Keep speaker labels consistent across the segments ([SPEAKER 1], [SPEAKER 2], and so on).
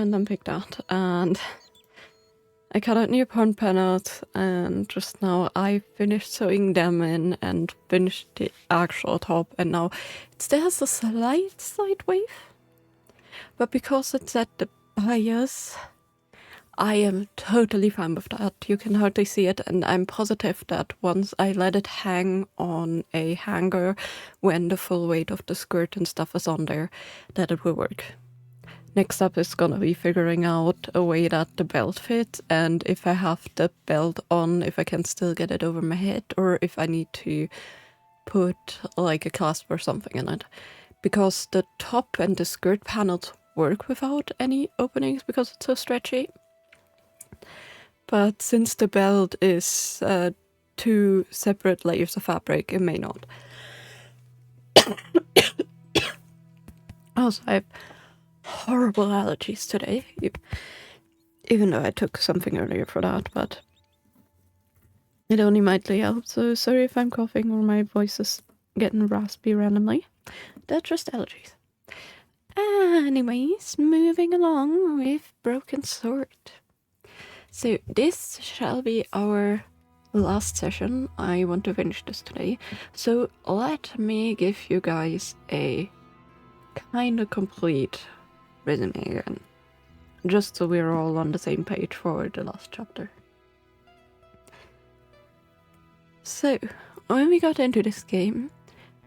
[SPEAKER 1] random picked out, and I cut out new porn panels, and just now I finished sewing them in and finished the actual top, and now it still has a slight side wave, but because it's at the bias, I am totally fine with that. You can hardly see it, and I'm positive that once I let it hang on a hanger when the full weight of the skirt and stuff is on there, that it will work. Next up is gonna be figuring out a way that the belt fits, and if I have the belt on, if I can still get it over my head, or if I need to put like a clasp or something in it. Because the top and the skirt panels work without any openings because it's so stretchy. But since the belt is 2 separate layers of fabric, it may not. Also, I have horrible allergies today, even though I took something earlier for that, but it only mildly helps, so sorry if I'm coughing or my voice is getting raspy randomly. They're just allergies. Anyways, moving along with Broken Sword. So this shall be our last session. I want to finish this today, so let me give you guys a kind of complete resume again, just so we're all on the same page for the last chapter. So, when we got into this game,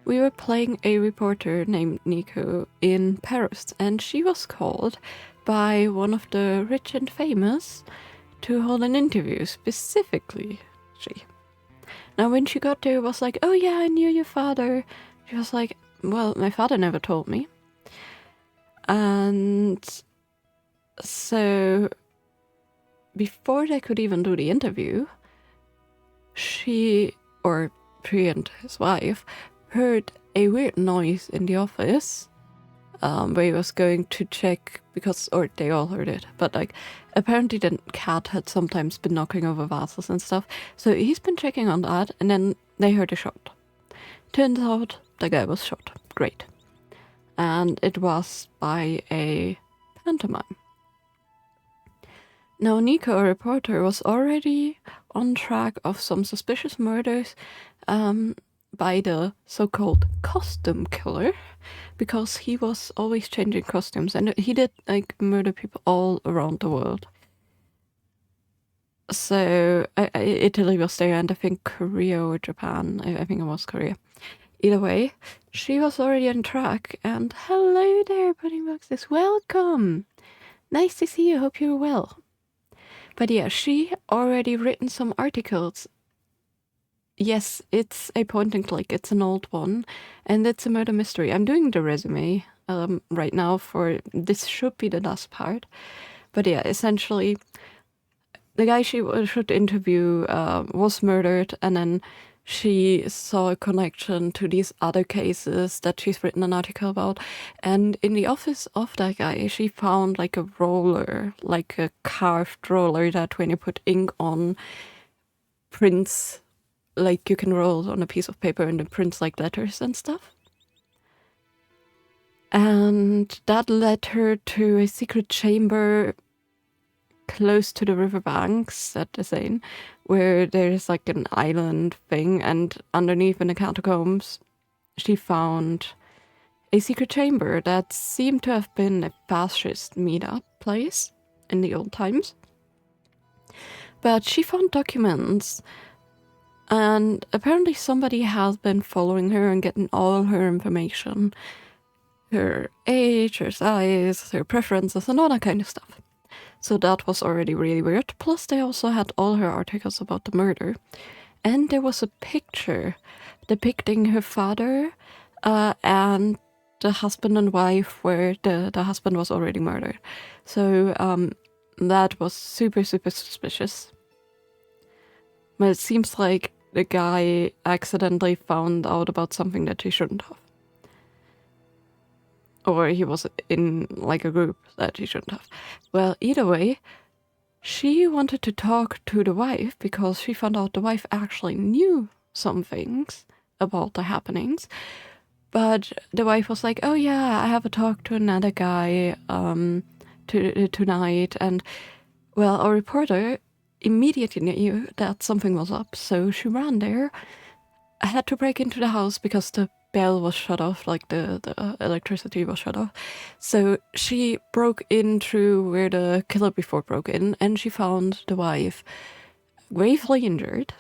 [SPEAKER 1] we were playing a reporter named Nico in Paris, and she was called by one of the rich and famous to hold an interview, specifically she. Now when she got there, it was like, oh yeah, I knew your father. She was like, well, my father never told me. And so before they could even do the interview, she and his wife heard a weird noise in the office, where he was going to check or they all heard it, but like apparently the cat had sometimes been knocking over vases and stuff, so he's been checking on that, and then they heard a shot. Turns out the guy was shot. Great. And it was by a pantomime. Now Nico, a reporter, was already on track of some suspicious murders by the so-called costume killer, because he was always changing costumes, and he did like murder people all around the world. So Italy was there, and I think Korea or Japan. I think it was Korea. Either way, she was already on track, and hello there, pudding boxes, welcome! Nice to see you, hope you're well. But yeah, she already written some articles. Yes, it's a point and click, it's an old one, and it's a murder mystery. I'm doing the resume right now for, this should be the last part. But yeah, essentially, the guy she should interview was murdered, and then she saw a connection to these other cases that she's written an article about. And in the office of that guy, she found like a roller, like a carved roller that when you put ink on, prints, like you can roll on a piece of paper and it prints like letters and stuff. And that led her to a secret chamber close to the riverbanks at the Seine, where there's like an island thing, and underneath in the catacombs she found a secret chamber that seemed to have been a fascist meetup place in the old times. But she found documents, and apparently somebody has been following her and getting all her information, her age, her size, her preferences, and all that kind of stuff. So that was already really weird. Plus they also had all her articles about the murder. And there was a picture depicting her father and the husband and wife, where the husband was already murdered. So that was super, super suspicious. But it seems like the guy accidentally found out about something that he shouldn't have. Or he was in like a group that he shouldn't have. Well, either way, she wanted to talk to the wife because she found out the wife actually knew some things about the happenings. But the wife was like, oh yeah, I have a talk to another guy tonight. And, well, our reporter immediately knew that something was up, so she ran there. I had to break into the house because the bell was shut off, like the electricity was shut off. So she broke in through where the killer before broke in, and she found the wife gravely injured.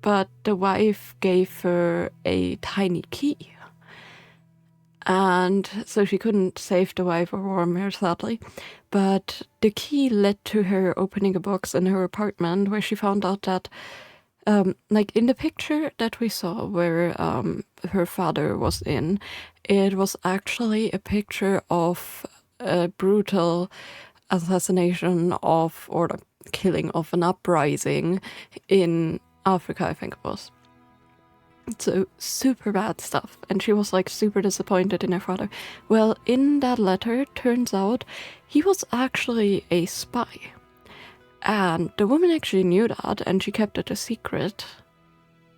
[SPEAKER 1] But the wife gave her a tiny key. And so she couldn't save the wife or warm her, sadly. But the key led to her opening a box in her apartment where she found out that, like in the picture that we saw where her father was in, it was actually a picture of a brutal assassination of, or the killing of an uprising in Africa, I think it was. So super bad stuff, and she was like super disappointed in her father. Well, in that letter, turns out he was actually a spy, and the woman actually knew that, and she kept it a secret.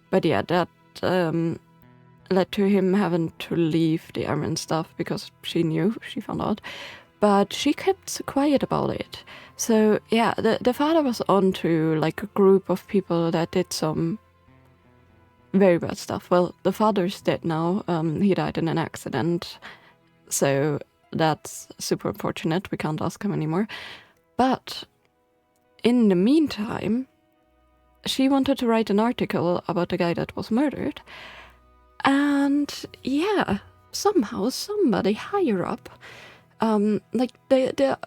[SPEAKER 1] But yeah, that led to him having to leave the army and stuff because she found out. But she kept quiet about it. So yeah, the father was on to like a group of people that did some very bad stuff. Well, the father's dead now. He died in an accident. So that's super unfortunate. We can't ask him anymore. But in the meantime, she wanted to write an article about the guy that was murdered. And yeah, somehow somebody higher up, like the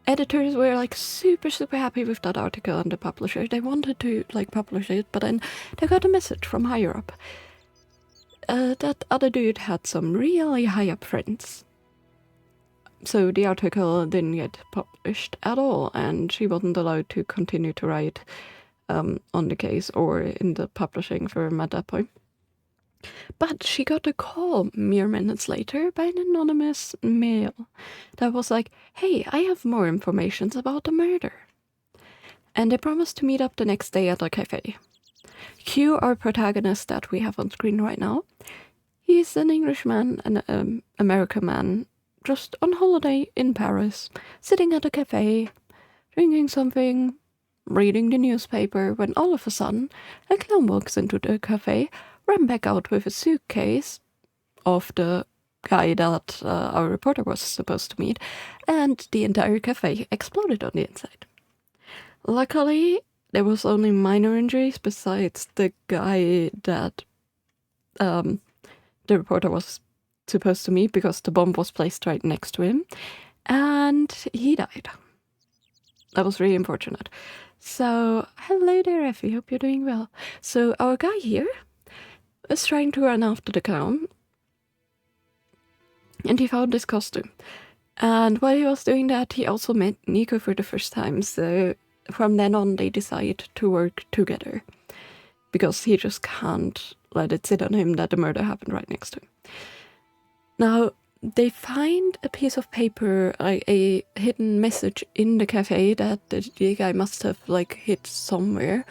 [SPEAKER 1] editors were like super happy with that article, and the publisher, they wanted to like publish it, but then they got a message from higher up. That other dude had some really high up friends. So the article didn't get published at all, and she wasn't allowed to continue to write on the case or in the publishing firm at that point. But she got a call mere minutes later by an anonymous mail that was like, hey, I have more information about the murder. And they promised to meet up the next day at a cafe. Cue our protagonist that we have on screen right now. He's an Englishman, an American man, just on holiday in Paris, sitting at a cafe, drinking something, reading the newspaper, when all of a sudden a clown walks into the cafe, ran back out with a suitcase of the guy that our reporter was supposed to meet, and the entire cafe exploded on the inside. Luckily, there was only minor injuries besides the guy that the reporter was supposed to meet, because the bomb was placed right next to him, and he died. That was really unfortunate. So, hello there, Effie, hope you're doing well. So, our guy here was trying to run after the clown, and he found this costume. And while he was doing that, he also met Nico for the first time, so from then on they decide to work together, because he just can't let it sit on him that the murder happened right next to him. Now, they find a piece of paper, a hidden message in the cafe that the guy must have like hid somewhere,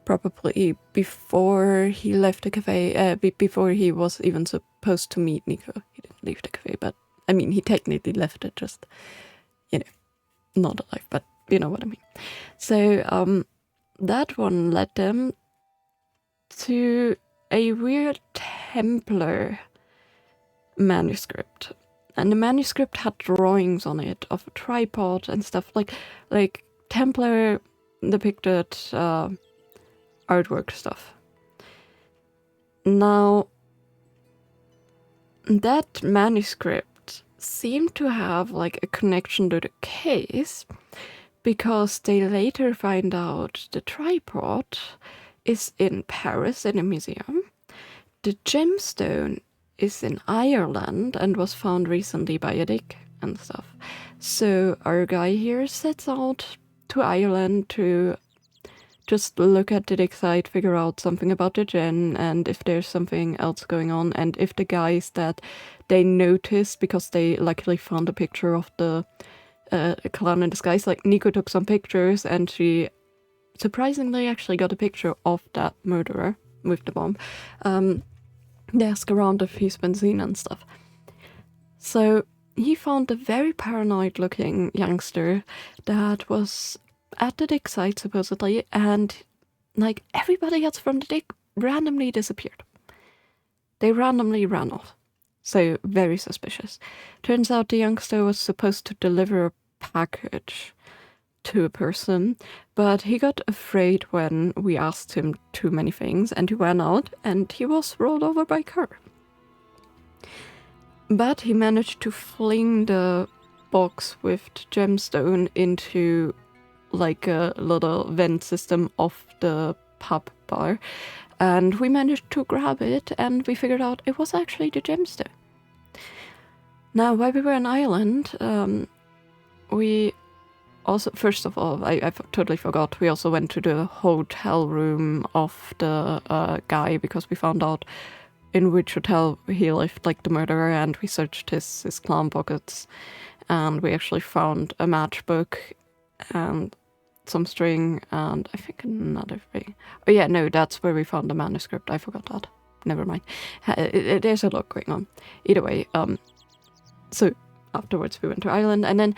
[SPEAKER 1] probably before he left the cafe, before he was even supposed to meet Nico. He didn't leave the cafe, but I mean, he technically left it, just, you know, not alive, but you know what I mean. So that one led them to a weird Templar manuscript, and the manuscript had drawings on it of a tripod and stuff, like Templar depicted artwork stuff. Now, that manuscript seemed to have like a connection to the case, because they later find out the tripod is in Paris in a museum. The gemstone is in Ireland and was found recently by a dig and stuff. So our guy here sets out to Ireland to just look at the dig site, figure out something about the gem, and if there's something else going on, and if the guys that they noticed, because they luckily found a picture of the clown in disguise, like Nico took some pictures, and she surprisingly actually got a picture of that murderer with the bomb. They ask around if he's been seen and stuff. So he found a very paranoid-looking youngster that was at the dig site, supposedly, and, like, everybody else from the dig randomly disappeared. They randomly ran off. So, very suspicious. Turns out the youngster was supposed to deliver a package to a person, but he got afraid when we asked him too many things, and he ran out, and he was rolled over by a car. But he managed to fling the box with the gemstone into, like, a little vent system off the pub bar, and we managed to grab it, and we figured out it was actually the gemstone. Now, while we were on island, we also, first of all, I totally forgot, we also went to the hotel room of the guy, because we found out in which hotel he lived, like the murderer, and we searched his clown pockets, and we actually found a matchbook and some string, and I think another thing. Oh yeah, no, that's where we found the manuscript. I forgot that. Never mind. There's a lot going on. Either way, so afterwards we went to Ireland, and then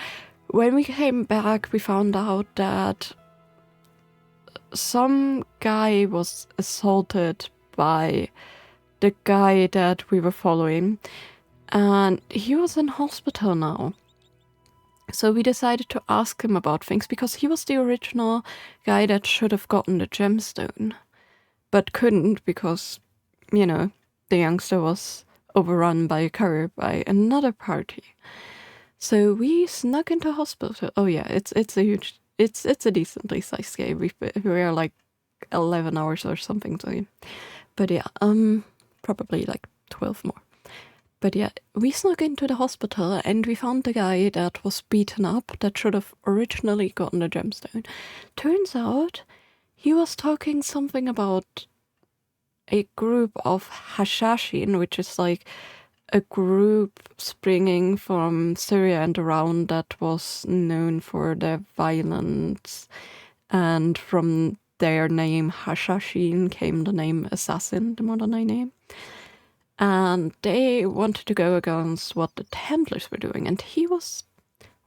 [SPEAKER 1] when we came back, we found out that some guy was assaulted by the guy that we were following, and he was in hospital now. So we decided to ask him about things, because he was the original guy that should have gotten the gemstone, but couldn't because, you know, the youngster was overrun by a car by another party. So we snuck into hospital. Oh yeah, it's a decently sized game. We were like 11 hours or something. So, but yeah, probably like 12 more. But yeah, we snuck into the hospital, and we found the guy that was beaten up that should have originally gotten the gemstone. Turns out he was talking something about a group of Hashashin, which is like a group springing from Syria and around that was known for their violence, and from their name Hashashin came the name Assassin, the modern day name. And they wanted to go against what the Templars were doing, and he was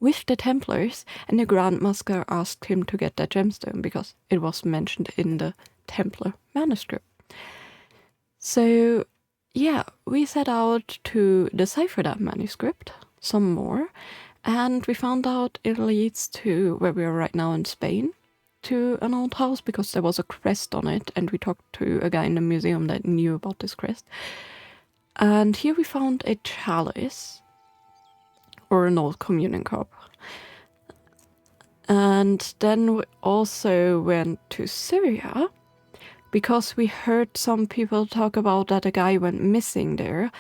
[SPEAKER 1] with the Templars, and the Grand Master asked him to get that gemstone because it was mentioned in the Templar manuscript. So yeah, we set out to decipher that manuscript some more, and we found out it leads to where we are right now in Spain, to an old house, because there was a crest on it, and we talked to a guy in the museum that knew about this crest. And here we found a chalice, or an old communion cup. And then we also went to Syria, because we heard some people talk about that a guy went missing there,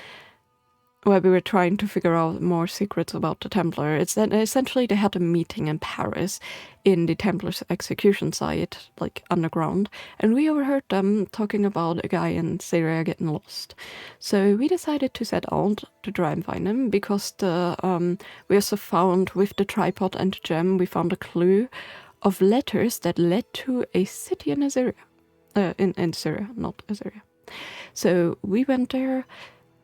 [SPEAKER 1] where we were trying to figure out more secrets about the Templar. It's then essentially they had a meeting in Paris in the Templars execution site, like underground, and we overheard them talking about a guy in Syria getting lost. So we decided to set out to try and find him, because we also found, with the tripod and the gem, we found a clue of letters that led to a city in Assyria. In Syria, not Assyria. So we went there,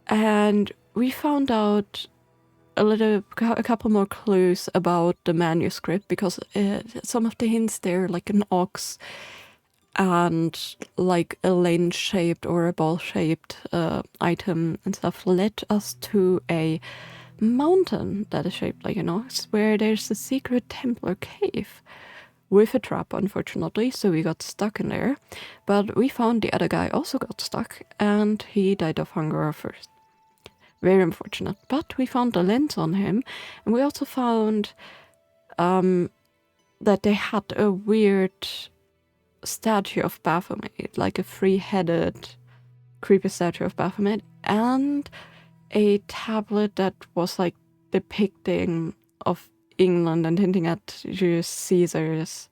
[SPEAKER 1] and we found out a couple more clues about the manuscript, because some of the hints there, like an ox and like a lane-shaped or a ball-shaped item and stuff, led us to a mountain that is shaped like an ox, where there's a secret Templar cave with a trap, unfortunately, so we got stuck in there. But we found the other guy also got stuck, and he died of hunger first. Very unfortunate. But we found the lens on him, and we also found that they had a weird statue of Baphomet, like a three-headed creepy statue of Baphomet, and a tablet that was like depicting of England and hinting at Julius Caesar's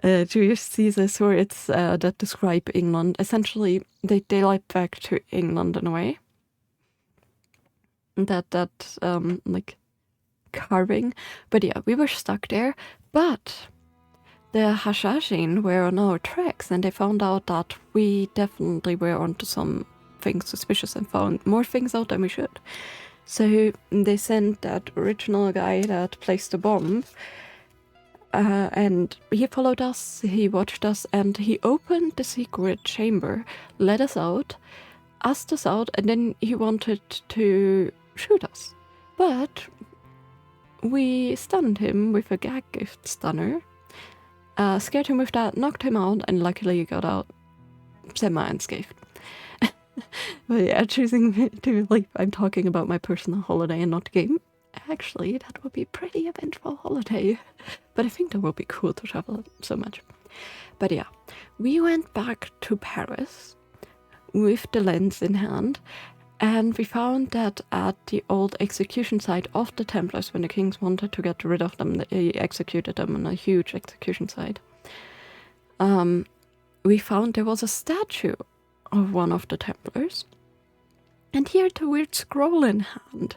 [SPEAKER 1] Julius Caesar's words that describe England. Essentially, they light back to England in a way. That like carving. But yeah, we were stuck there. But the Hashashin were on our tracks, and they found out that we definitely were onto some things suspicious and found more things out than we should. So they sent that original guy that placed the bomb, and he followed us, he watched us, and he opened the secret chamber, let us out, asked us out, and then he wanted to shoot us. But we stunned him with a gag gift stunner, scared him with that, knocked him out, and luckily he got out semi-unscathed. But yeah, choosing to leave, I'm talking about my personal holiday and not the game. Actually, that would be a pretty eventful holiday. But I think that would be cool to travel so much. But yeah, we went back to Paris with the lens in hand, and we found that at the old execution site of the Templars, when the kings wanted to get rid of them, they executed them on a huge execution site. We found there was a statue of one of the Templars, and he had a weird scroll in hand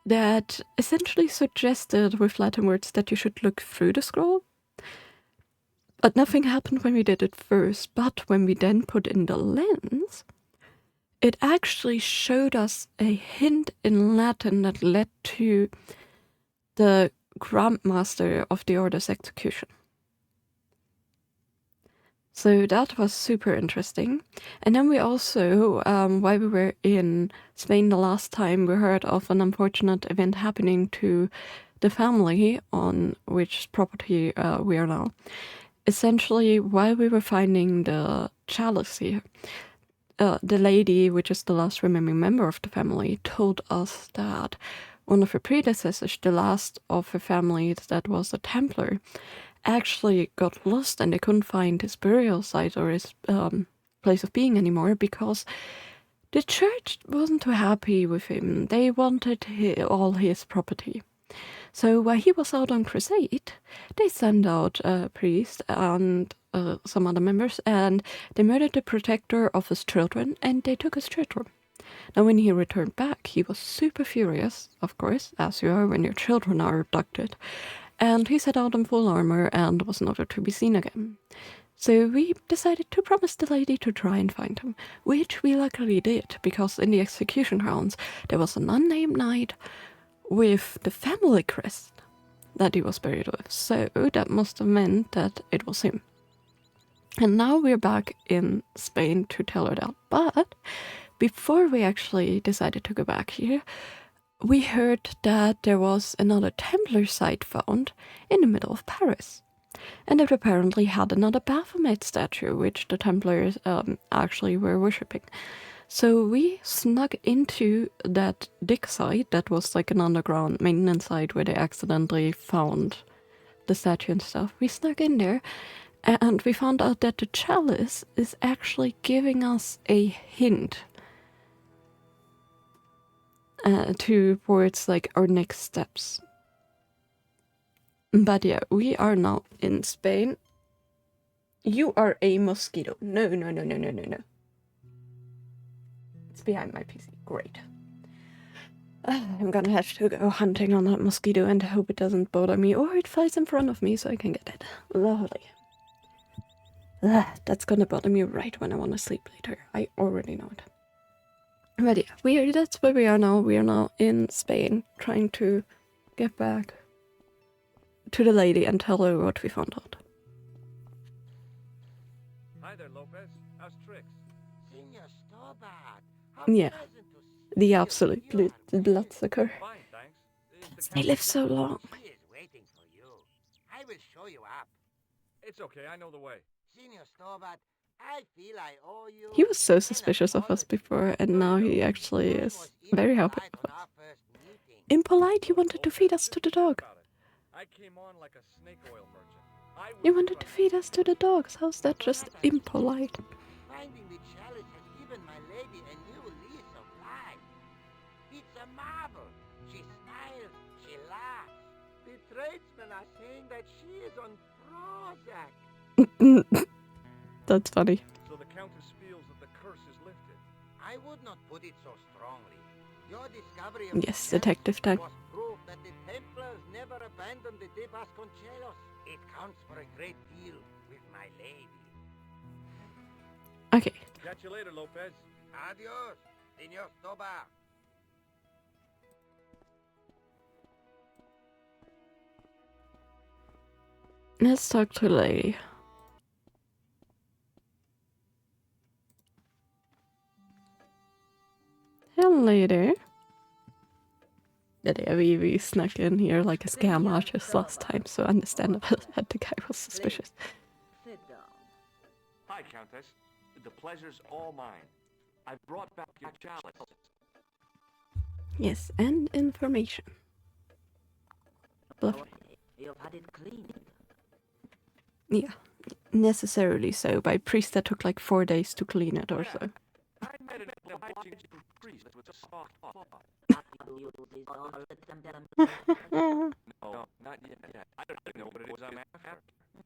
[SPEAKER 1] that essentially suggested with Latin words that you should look through the scroll. But nothing happened when we did it first, but when we then put in the lens, it actually showed us a hint in Latin that led to the Grandmaster of the Order's execution. So that was super interesting. And then we also, while we were in Spain the last time, we heard of an unfortunate event happening to the family on which property we are now. Essentially, while we were finding the chalice here, the lady, which is the last remaining member of the family, told us that one of her predecessors, the last of her family that was a Templar, actually got lost and they couldn't find his burial site or his place of being anymore because the church wasn't too happy with him. They wanted all his property. So while he was out on crusade, they sent out a priest and some other members, and they murdered the protector of his children, and they took his children. Now when he returned back, he was super furious, of course, as you are when your children are abducted. And he set out in full armor and was nowhere to be seen again. So we decided to promise the lady to try and find him, which we luckily did, because in the execution grounds there was an unnamed knight with the family crest that he was buried with. So that must have meant that it was him. And now we're back in Spain to tell her that. But before we actually decided to go back here, we heard that there was another Templar site found in the middle of Paris. And it apparently had another Baphomet statue, which the Templars actually were worshipping. So we snuck into that dig site that was like an underground maintenance site where they accidentally found the statue and stuff. We snuck in there and we found out that the chalice is actually giving us a hint towards like our next steps. But yeah, we are now in Spain. You are a mosquito. No. It's behind my PC. Great. I'm gonna have to go hunting on that mosquito and hope it doesn't bother me or it flies in front of me so I can get it. Lovely. That's gonna bother me right when I want to sleep later. I already know it. But yeah, that's where we are now. We are now in Spain, trying to get back to the lady and tell her what we found out.
[SPEAKER 2] Hi there, Lopez. How's tricks?
[SPEAKER 3] Senor Stobart, how
[SPEAKER 1] Yeah,
[SPEAKER 3] pleasant to see
[SPEAKER 1] the
[SPEAKER 3] you.
[SPEAKER 1] absolute
[SPEAKER 3] You are
[SPEAKER 1] bloodsucker.
[SPEAKER 2] Fine, thanks.
[SPEAKER 1] They live so long.
[SPEAKER 3] She is waiting for you. I will show you up.
[SPEAKER 2] It's okay, I know the way.
[SPEAKER 3] Senor Stobart, I feel I owe you.
[SPEAKER 1] He was so
[SPEAKER 3] an
[SPEAKER 1] suspicious of us
[SPEAKER 3] apology.
[SPEAKER 1] before, and now he actually
[SPEAKER 3] I
[SPEAKER 1] is
[SPEAKER 3] was
[SPEAKER 1] very happy
[SPEAKER 3] impolite
[SPEAKER 1] with
[SPEAKER 3] on
[SPEAKER 1] us.
[SPEAKER 3] our first meeting.
[SPEAKER 1] Impolite, he wanted to feed us to the dog.
[SPEAKER 2] I came on like a snake oil merchant. I
[SPEAKER 1] You
[SPEAKER 2] was
[SPEAKER 1] wanted to feed us to the dogs. How's that just impolite?
[SPEAKER 3] Finding the chalice has given my lady a new lease of life. It's a marvel. She smiles, she laughs. The tradesmen are saying that she is on Prozac.
[SPEAKER 1] That's funny.
[SPEAKER 2] So the Countess feels that the curse is lifted.
[SPEAKER 3] I would not put it so strongly. Your discovery of
[SPEAKER 1] Yes,
[SPEAKER 3] the
[SPEAKER 1] detective time.
[SPEAKER 3] was proof that the Templars never abandoned the De Vasconcelos. It counts for a great deal with my lady.
[SPEAKER 1] Okay.
[SPEAKER 2] Catch you later, Lopez.
[SPEAKER 3] Adios, Senor Stobar.
[SPEAKER 1] Let's talk to Lady. Hello, Lady. Yeah, we snuck in here like a scam artist last time, so understandable that the guy was suspicious.
[SPEAKER 4] Sit down.
[SPEAKER 2] Hi, Countess. The pleasure's all mine. I brought back your chalice.
[SPEAKER 1] Yes, and information. Lovely.
[SPEAKER 4] You've had it cleaned.
[SPEAKER 1] Yeah, necessarily so. By priest that took like 4 days to clean it or so.
[SPEAKER 2] I met an obliging priest with a soft cloth.
[SPEAKER 4] You use this all the time.
[SPEAKER 2] No, not yet. I don't know what it is I'm after.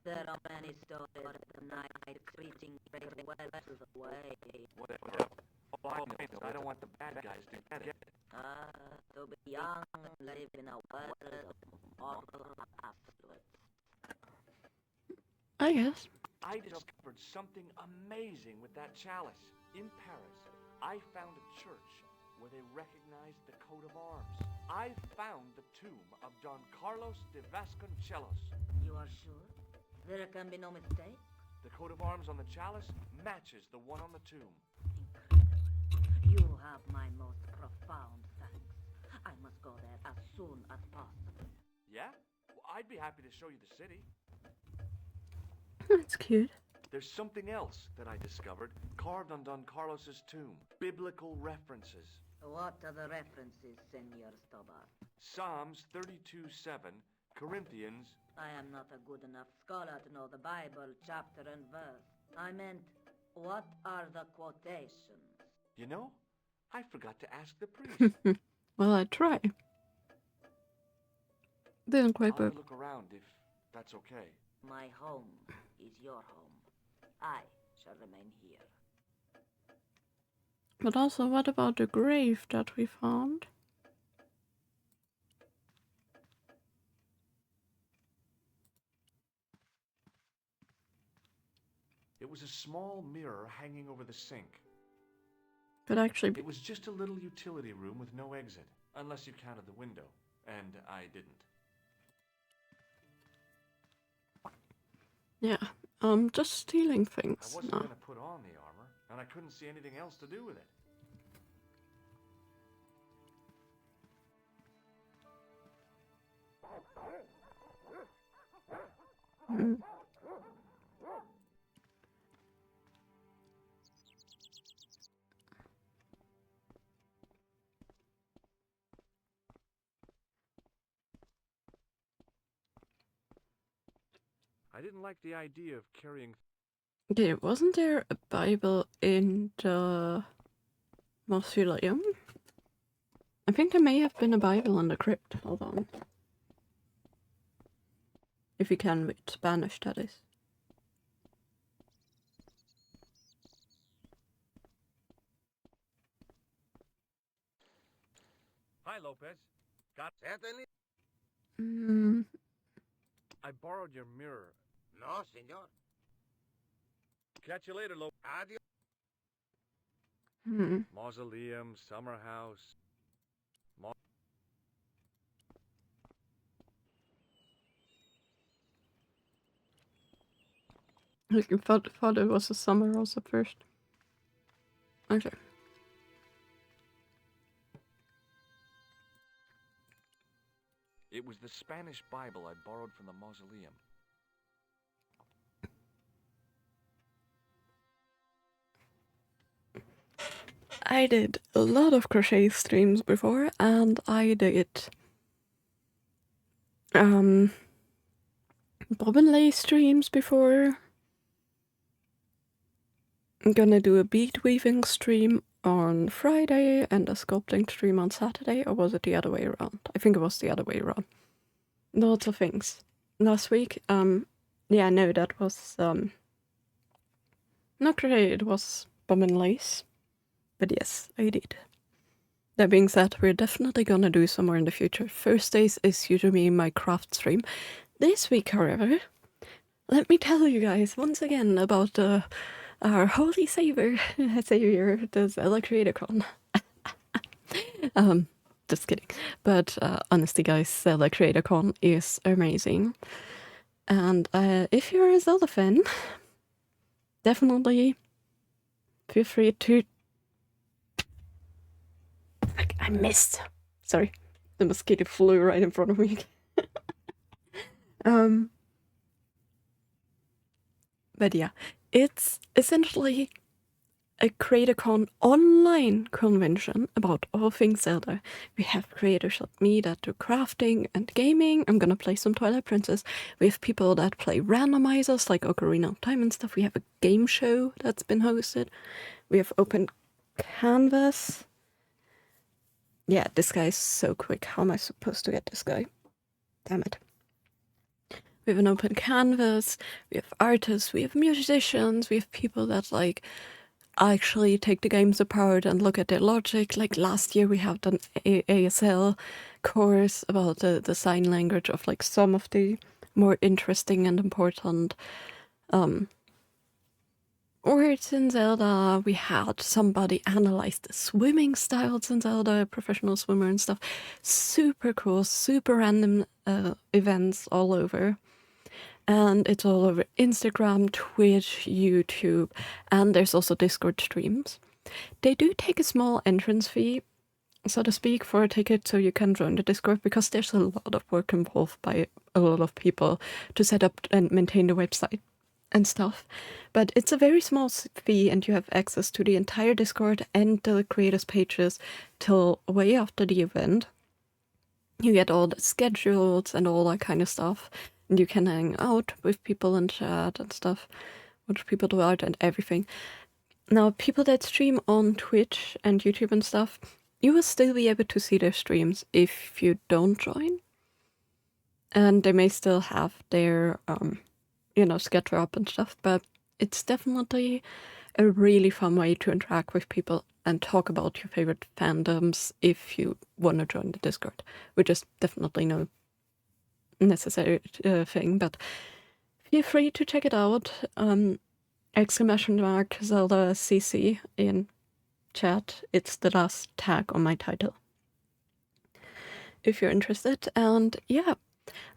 [SPEAKER 4] There are many stories of the night preaching very well to the way.
[SPEAKER 2] Whatever. All I don't want the bad guys to get it.
[SPEAKER 4] To be young and live in a world of mortal affluence.
[SPEAKER 1] I guess.
[SPEAKER 2] I discovered something amazing with that chalice. In Paris, I found a church where they recognized the coat of arms. I found the tomb of Don Carlos de Vasconcelos.
[SPEAKER 4] You are sure? There can be no mistake?
[SPEAKER 2] The coat of arms on the chalice matches the one on the tomb.
[SPEAKER 4] Incredible. You have my most profound thanks. I must go there as soon as possible.
[SPEAKER 2] Yeah? Well, I'd be happy to show you the city.
[SPEAKER 1] That's cute.
[SPEAKER 2] There's something else that I discovered carved on Don Carlos's tomb. Biblical references.
[SPEAKER 4] What are the references, Senor Stobar?
[SPEAKER 2] Psalms 32:7, Corinthians.
[SPEAKER 4] I am not a good enough scholar to know the Bible chapter and verse. I meant, what are the quotations?
[SPEAKER 2] You know, I forgot to ask the priest.
[SPEAKER 1] Well, I try. Didn't quite
[SPEAKER 2] I'll
[SPEAKER 1] work.
[SPEAKER 2] look around if that's okay.
[SPEAKER 4] My home is your home. I shall remain here.
[SPEAKER 1] But also, what about the grave that we found?
[SPEAKER 2] It was a small mirror hanging over the sink.
[SPEAKER 1] But actually,
[SPEAKER 2] It was just a little utility room with no exit, unless you counted the window, and I didn't.
[SPEAKER 1] yeah, just stealing
[SPEAKER 2] I
[SPEAKER 1] things.
[SPEAKER 2] wasn't
[SPEAKER 1] No.
[SPEAKER 2] going to put on the armor, and I couldn't see anything else to do with it.
[SPEAKER 1] Mm.
[SPEAKER 2] I didn't like the idea of carrying...
[SPEAKER 1] Okay, wasn't there a Bible in the mausoleum? I think there may have been a Bible in the crypt. Hold on. If you can with Spanish, that is.
[SPEAKER 2] Hi, Lopez. Got...
[SPEAKER 3] Certainly.
[SPEAKER 1] Mm,
[SPEAKER 2] I borrowed your mirror.
[SPEAKER 3] No, senor.
[SPEAKER 2] Catch you later, Lopez.
[SPEAKER 3] Adios.
[SPEAKER 2] Mausoleum, summer house.
[SPEAKER 1] I thought it was a summer house at first. Okay.
[SPEAKER 2] It was the Spanish Bible I borrowed from the mausoleum.
[SPEAKER 1] I did a lot of crochet streams before, and I did bobbin lay streams before. I'm gonna do a bead weaving stream on Friday and a sculpting stream on Saturday, or was it the other way around? I think it was the other way around. Lots of things. Last week, yeah, no, that was not crochet, it was bobbin lace. But yes, I did. That being said, we're definitely gonna do some more in the future. Thursdays is usually my craft stream. This week, however, let me tell you guys once again about the our holy savior, the Zelda Creator Con. Just kidding. But honestly, guys, Zelda Creator Con is amazing. And if you're a Zelda fan, definitely feel free to... I missed. Sorry, the mosquito flew right in front of me. But yeah, it's essentially a CreatorCon online convention about all things Zelda. We have creators like me that do crafting and gaming. I'm gonna play some Twilight Princess. We have people that play randomizers like Ocarina of Time and stuff. We have a game show that's been hosted. We have open canvas. Yeah, this guy is so quick. How am I supposed to get this guy? Damn it. We have an open canvas, we have artists, we have musicians, we have people that like actually take the games apart and look at their logic. Like last year we have done ASL course about the sign language of like some of the more interesting and important words in Zelda. We had somebody analyze the swimming styles in Zelda, a professional swimmer and stuff. Super cool, super random events all over. And it's all over Instagram, Twitch, YouTube, and there's also Discord streams. They do take a small entrance fee, so to speak, for a ticket so you can join the Discord, because there's a lot of work involved by a lot of people to set up and maintain the website and stuff. But it's a very small fee, and you have access to the entire Discord and the creators' pages till way after the event. You get all the schedules and all that kind of stuff. And you can hang out with people in chat and stuff, watch people do art and everything. Now, people that stream on Twitch and YouTube and stuff, you will still be able to see their streams if you don't join. And they may still have their, schedule up and stuff, but it's definitely a really fun way to interact with people and talk about your favorite fandoms if you want to join the Discord, which is definitely no necessary thing, but feel free to check it out. Exclamation mark Zelda CC in chat. It's the last tag on my title, if you're interested. And yeah,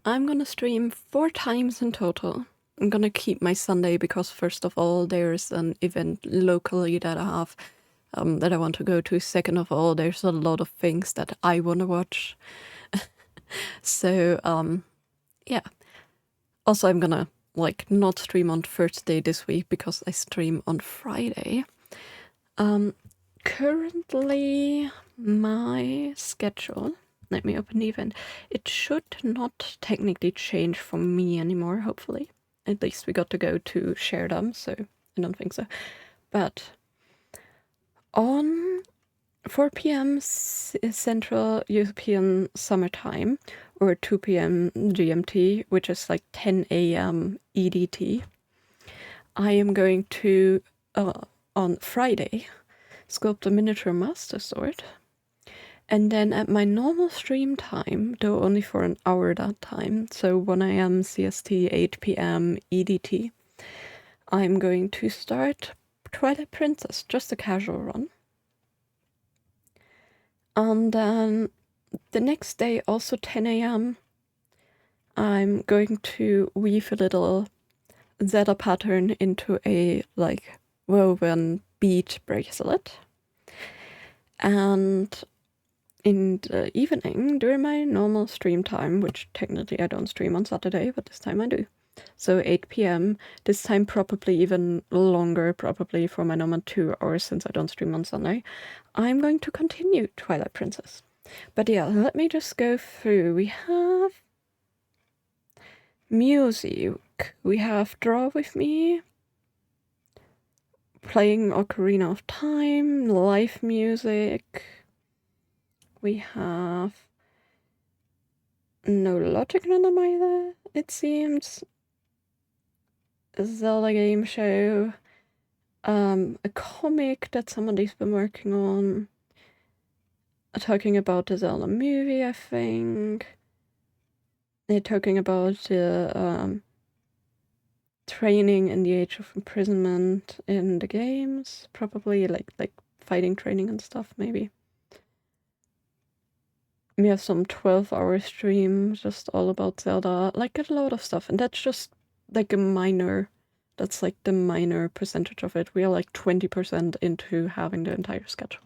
[SPEAKER 1] I'm gonna stream 4 times in total. I'm gonna keep my Sunday because first of all, there's an event locally that I have that I want to go to. Second of all, there's a lot of things that I want to watch. So yeah. Also, I'm gonna like not stream on Thursday this week because I stream on Friday. Currently my schedule, let me open the event. It should not technically change for me anymore, hopefully. At least we got to go to Sheridan, so I don't think so. But on 4 p.m. Central European Summertime, or 2 p.m. GMT, which is like 10 a.m. EDT, I am going to, on Friday, sculpt a miniature Master Sword. And then at my normal stream time, though only for an hour that time, so 1 a.m. CST, 8 p.m. EDT, I'm going to start Twilight Princess, just a casual run. And then the next day, also 10 a.m., I'm going to weave a little Zelda pattern into a like woven bead bracelet. And in the evening, during my normal stream time, which technically I don't stream on Saturday, but this time I do. So 8 p.m., this time probably even longer, probably for my normal 2 hours since I don't stream on Sunday, I'm going to continue Twilight Princess. But yeah, let me just go through. We have music. We have Draw With Me, playing Ocarina of Time, live music. We have no logic randomizer, it seems. A Zelda game show. A comic that somebody's been working on. Talking about the Zelda movie, I think. They're talking about the training in the Age of Imprisonment in the games, probably like fighting training and stuff, maybe. We have some 12-hour stream just all about Zelda, like a lot of stuff, and that's just like that's like the minor percentage of it. We are like 20% into having the entire schedule.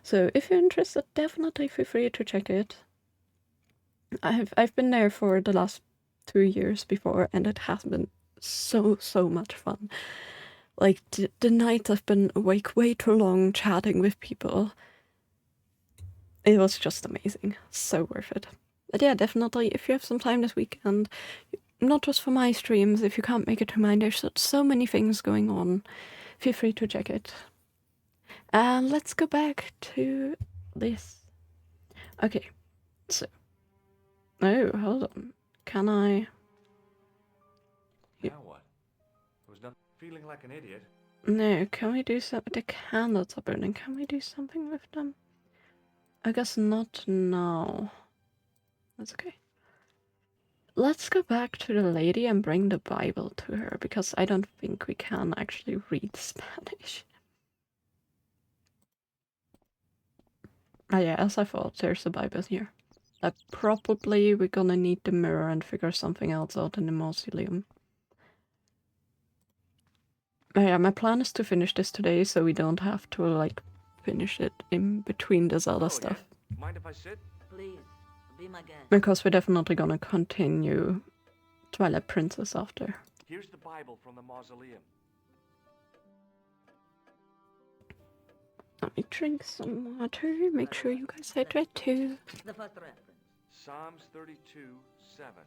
[SPEAKER 1] So if you're interested, definitely feel free to check it. I've been there for the last 2 years before, and it has been so much fun. Like the nights I've been awake way too long chatting with people. It was just amazing. So worth it. But yeah, definitely, if you have some time this weekend, not just for my streams, if you can't make it to mine, there's so many things going on. Feel free to check it. And let's go back to this. Okay, so. Oh, hold on. Can I?
[SPEAKER 2] Now what? There was nothing. Feeling like an idiot.
[SPEAKER 1] No, can we do something? The candles are burning. Can we do something with them? I guess not now. That's okay. Let's go back to the lady and bring the Bible to her, because I don't think we can actually read Spanish. Oh yeah, as I thought, there's a Bible here. Probably we're gonna need the mirror and figure something else out in the mausoleum. Oh yeah, my plan is to finish this today, so we don't have to, like, finish it in between the Zelda stuff.
[SPEAKER 2] Again. Mind if I sit?
[SPEAKER 4] Please, be my guest.
[SPEAKER 1] Because we're definitely gonna continue Twilight Princess after.
[SPEAKER 2] Here's the Bible from the mausoleum.
[SPEAKER 1] Let me drink some water. Make sure you guys hydrate too.
[SPEAKER 4] The first reference.
[SPEAKER 2] Psalms 32:7.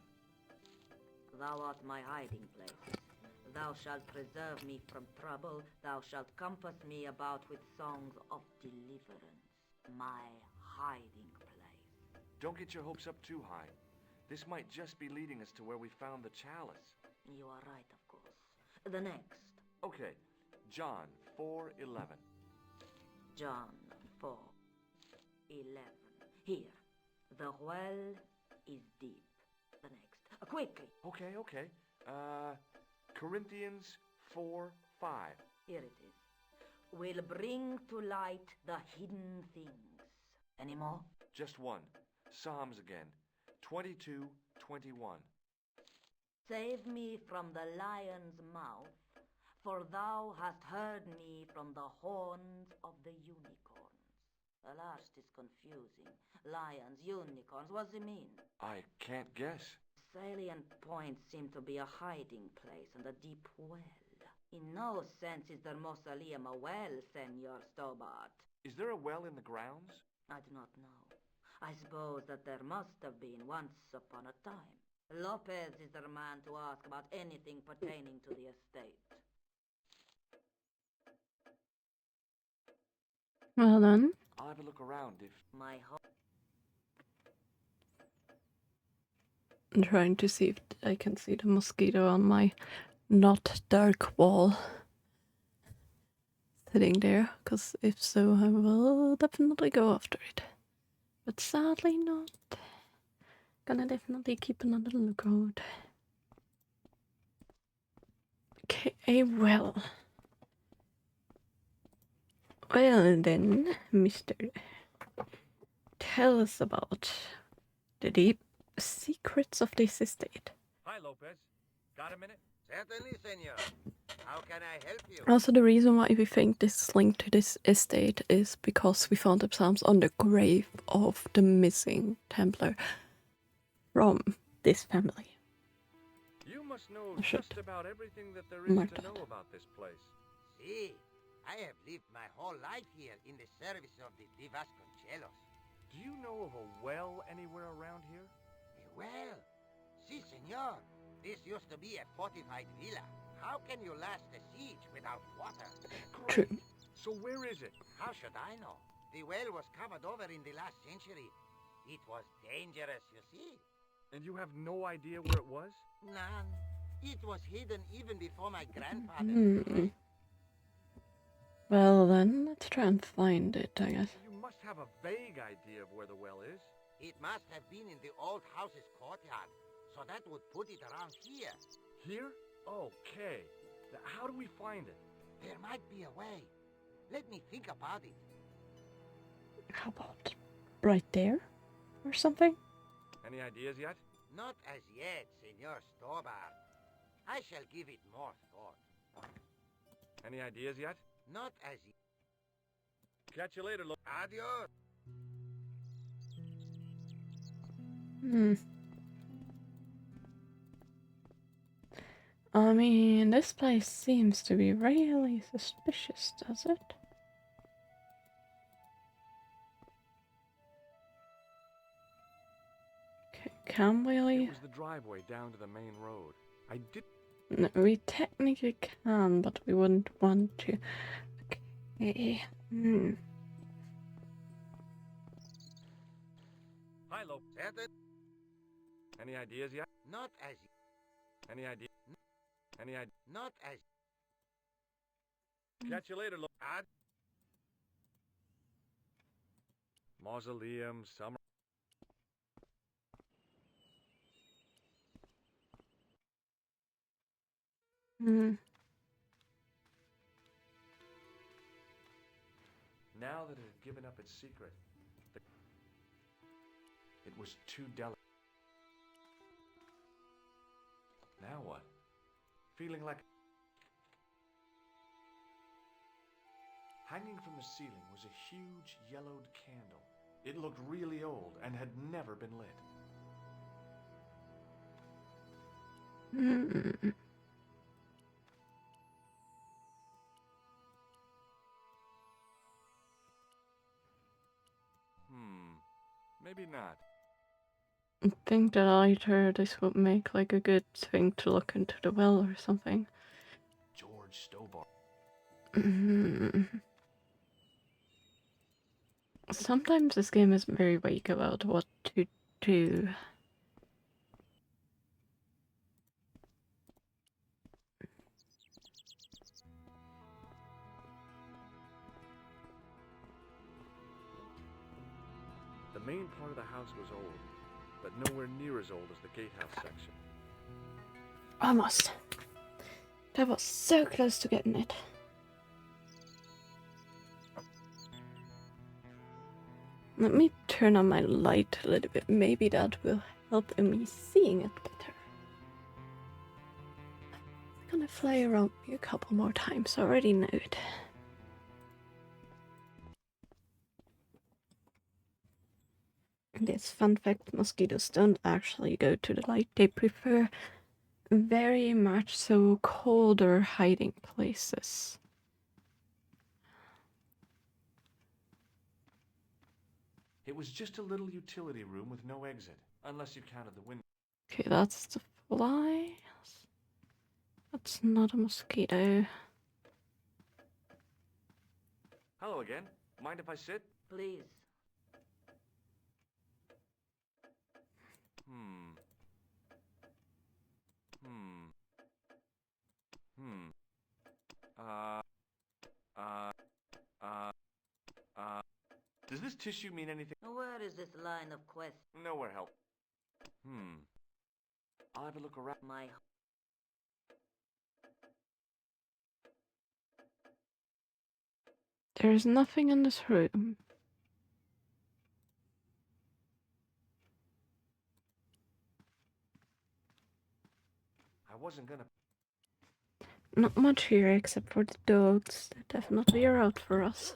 [SPEAKER 4] Thou art my hiding place. Thou shalt preserve me from trouble. Thou shalt compass me about with songs of deliverance. My hiding place.
[SPEAKER 2] Don't get your hopes up too high. This might just be leading us to where we found the chalice.
[SPEAKER 4] You are right, of course. The next.
[SPEAKER 2] Okay, John 4:11.
[SPEAKER 4] John 4:11. Here. The well is deep. The next. Quickly.
[SPEAKER 2] Okay. Corinthians 4:5.
[SPEAKER 4] Here it is. Will bring to light the hidden things. Any more?
[SPEAKER 2] Just one. Psalms again. 22:21.
[SPEAKER 4] Save me from the lion's mouth, for thou hast heard me from the horns of the unicorns. The last is confusing. Lions, unicorns, what does it mean?
[SPEAKER 2] I can't guess.
[SPEAKER 4] Salient points seem to be a hiding place and a deep well. In no sense is the mausoleum a well, Senor Stobart.
[SPEAKER 2] Is there a well in the grounds?
[SPEAKER 4] I do not know. I suppose that there must have been once upon a time. Lopez is the man to ask about anything pertaining to the estate.
[SPEAKER 1] Well then.
[SPEAKER 2] I'll have a look around if...
[SPEAKER 4] My
[SPEAKER 1] I'm trying to see if I can see the mosquito on my not dark wall. Sitting there, because if so, I will definitely go after it. But sadly not. Gonna definitely keep another lookout. Okay, well. Well then, Mister. Tell us about the deep secrets of this estate.
[SPEAKER 2] Hi, Lopez. Got a minute?
[SPEAKER 3] Certainly, senor. How can I help you?
[SPEAKER 1] Also, the reason why we think this is linked to this estate is because we found the psalms on the grave of the missing Templar from this family.
[SPEAKER 2] You must know
[SPEAKER 1] I should
[SPEAKER 2] just about everything that there is
[SPEAKER 1] mark
[SPEAKER 2] to
[SPEAKER 1] that.
[SPEAKER 2] know about this place.
[SPEAKER 3] See, I have lived my whole life here in the service of the Vasconcelos.
[SPEAKER 2] Do you know of a well anywhere around here?
[SPEAKER 3] Well, si, senor. This used to be a fortified villa. How can you last a siege without water?
[SPEAKER 1] True.
[SPEAKER 2] So where is it?
[SPEAKER 3] How should I know? The well was covered over in the last century. It was dangerous, you see.
[SPEAKER 2] And you have no idea where it was?
[SPEAKER 3] None. It was hidden even before my grandfather.
[SPEAKER 1] Well then, let's try and find it, I guess.
[SPEAKER 2] You must have a vague idea of where the well is.
[SPEAKER 3] It must have been in the old house's courtyard, so that would put it around here.
[SPEAKER 2] Here? Okay. How do we find it?
[SPEAKER 3] There might be a way. Let me think about it.
[SPEAKER 1] How about right there or something?
[SPEAKER 2] Any ideas yet?
[SPEAKER 3] Not as yet, Senor Stobart. I shall give it more thought.
[SPEAKER 2] Any ideas yet?
[SPEAKER 3] Not as yet.
[SPEAKER 2] Catch you later,
[SPEAKER 3] Adios.
[SPEAKER 1] I mean, this place seems to be really suspicious, does it? Okay, can we
[SPEAKER 2] It
[SPEAKER 1] leave?
[SPEAKER 2] was the driveway down to the main road. I did.
[SPEAKER 1] No, we technically can, but we wouldn't want to. Okay.
[SPEAKER 2] Hi, Lo. Any ideas yet?
[SPEAKER 3] Not as
[SPEAKER 2] Any idea? Any idea?
[SPEAKER 3] Not as
[SPEAKER 2] Catch you later, Lo. Mausoleum, summer. Now that it had given up its secret, it was too delicate. Now what? Feeling like... Hanging from the ceiling was a huge yellowed candle. It looked really old and had never been lit. Maybe not.
[SPEAKER 1] I think that later this would make like a good thing to look into the well or something.
[SPEAKER 2] George Stobart.
[SPEAKER 1] Sometimes this game isn't very vague about what to do.
[SPEAKER 2] The main part of the house was old, but nowhere near as old as the gatehouse section.
[SPEAKER 1] Almost. That was so close to getting it. Let me turn on my light a little bit. Maybe that will help in me seeing it better. I'm gonna fly around me a couple more times. I already know it. This fun fact, mosquitoes don't actually go to the light. They prefer very much so colder hiding places.
[SPEAKER 2] It was just a little utility room with no exit, unless you counted the window.
[SPEAKER 1] Okay, that's the flies. That's not a mosquito.
[SPEAKER 2] Hello again. Mind if I sit?
[SPEAKER 4] Please.
[SPEAKER 2] Does this tissue mean anything?
[SPEAKER 4] Where is this line of quest?
[SPEAKER 2] Nowhere help. I'll have a look around.
[SPEAKER 4] My
[SPEAKER 1] There's nothing in this room.
[SPEAKER 2] I wasn't gonna...
[SPEAKER 1] Not much here except for the dogs that definitely are out for us.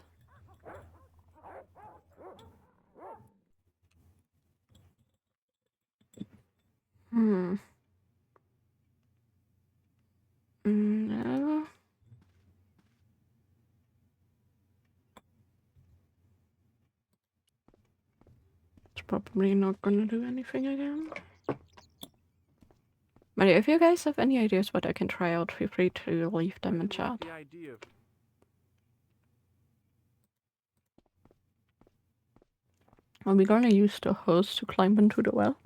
[SPEAKER 1] No. It's probably not gonna do anything again. But if you guys have any ideas what I can try out, feel free to leave them in chat.
[SPEAKER 2] The idea of...
[SPEAKER 1] Are we gonna use the hose to climb into the well?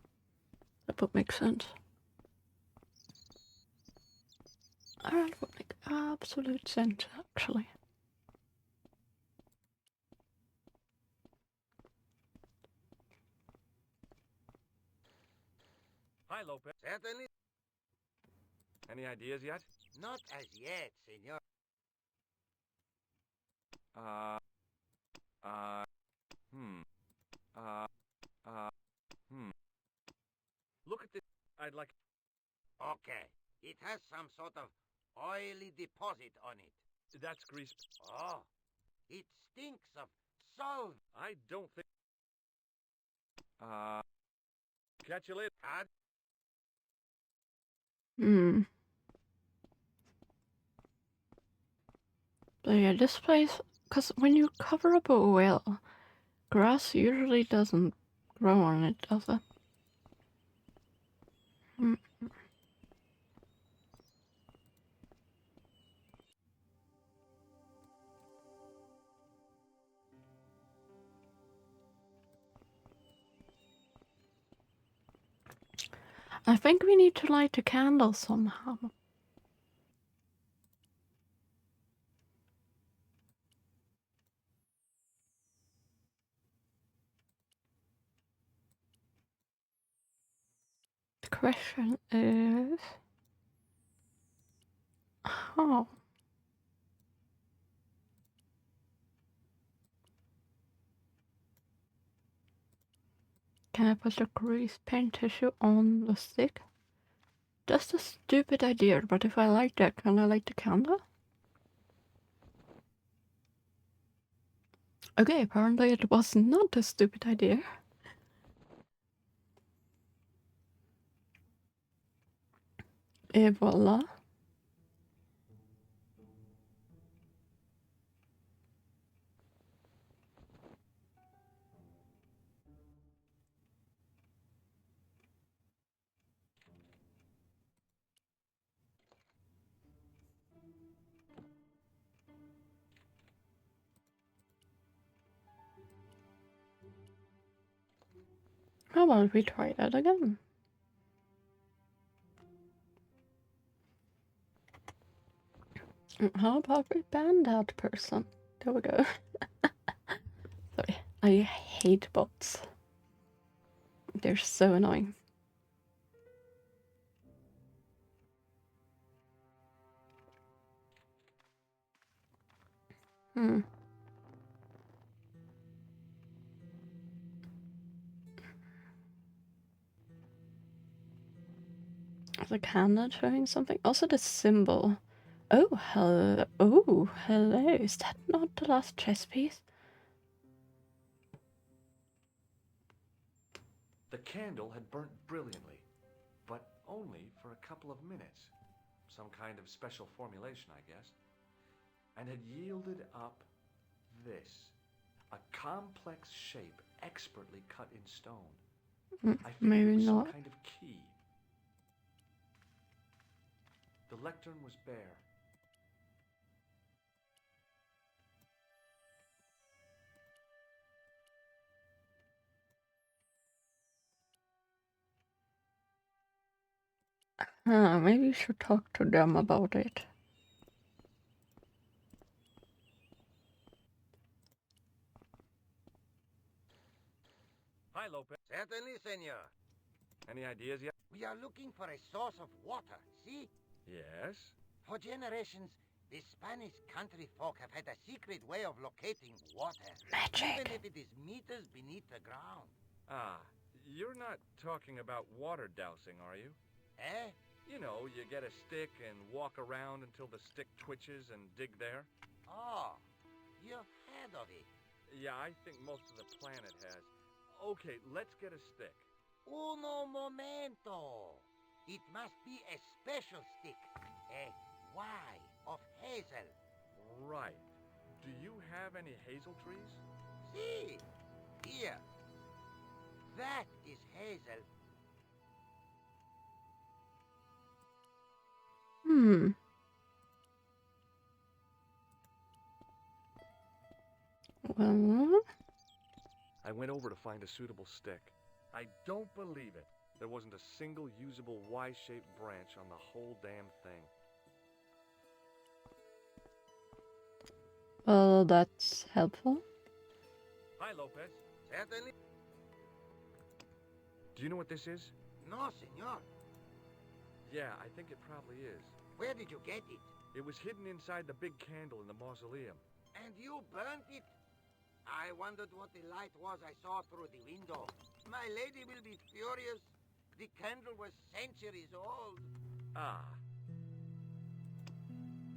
[SPEAKER 1] That would make sense. That would make absolute sense, actually.
[SPEAKER 2] Hi, Lopez.
[SPEAKER 3] Certainly.
[SPEAKER 2] Any ideas yet?
[SPEAKER 3] Not as yet, senor.
[SPEAKER 2] Uh, hmm. Uh, hmm. Look at this. I'd like.
[SPEAKER 3] Okay. It has some sort of oily deposit on it.
[SPEAKER 2] That's grease.
[SPEAKER 3] Oh, it stinks of salt.
[SPEAKER 2] I don't think. Catch you later.
[SPEAKER 1] Hmm. So yeah, this place, because when you cover up a well, grass usually doesn't grow on it, does it? Hmm. I think we need to light a candle somehow. The question is... how? Can I put the grease paint tissue on the stick? That's a stupid idea, but if I like that, can I light the candle? Okay, apparently it was not a stupid idea. Et voila. How about we try that again? How about we ban that person? There we go. Sorry, I hate bots. They're so annoying. Hmm. The candle showing something. Also the symbol. Oh, hello. Oh, hello. Is that not the last chess piece?
[SPEAKER 2] The candle had burnt brilliantly, but only for a couple of minutes. Some kind of special formulation, I guess. And had yielded up this. A complex shape expertly cut in stone. I figured
[SPEAKER 1] Maybe
[SPEAKER 2] it was
[SPEAKER 1] not.
[SPEAKER 2] some kind of key. The lectern was bare.
[SPEAKER 1] Maybe you should talk to them about it.
[SPEAKER 2] Hi, Lopez.
[SPEAKER 3] Certainly, senor.
[SPEAKER 2] Any ideas yet?
[SPEAKER 3] We are looking for a source of water, see?
[SPEAKER 2] Yes.
[SPEAKER 3] For generations, the Spanish country folk have had a secret way of locating water.
[SPEAKER 1] Magic.
[SPEAKER 3] Even if it is meters beneath the ground.
[SPEAKER 2] Ah, you're not talking about water dousing, are you?
[SPEAKER 3] Eh?
[SPEAKER 2] You know, you get a stick and walk around until the stick twitches and dig there.
[SPEAKER 3] Oh, you've heard of it.
[SPEAKER 2] Yeah, I think most of the planet has. Okay, let's get a stick.
[SPEAKER 3] Uno momento. It must be a special stick. A Y of hazel.
[SPEAKER 2] Right. Do you have any hazel trees?
[SPEAKER 3] See? Here. That is hazel.
[SPEAKER 1] Hmm. Well,
[SPEAKER 2] I went over to find a suitable stick. I don't believe it. There wasn't a single usable Y-shaped branch on the whole damn thing.
[SPEAKER 1] well, that's helpful.
[SPEAKER 2] Hi, Lopez. Yeah, I think it probably is.
[SPEAKER 3] Where did you get it?
[SPEAKER 2] It was hidden inside the big candle in the mausoleum.
[SPEAKER 3] And you burnt it? I wondered what the light was I saw through the window. My lady will be furious. The candle was centuries old.
[SPEAKER 2] Ah.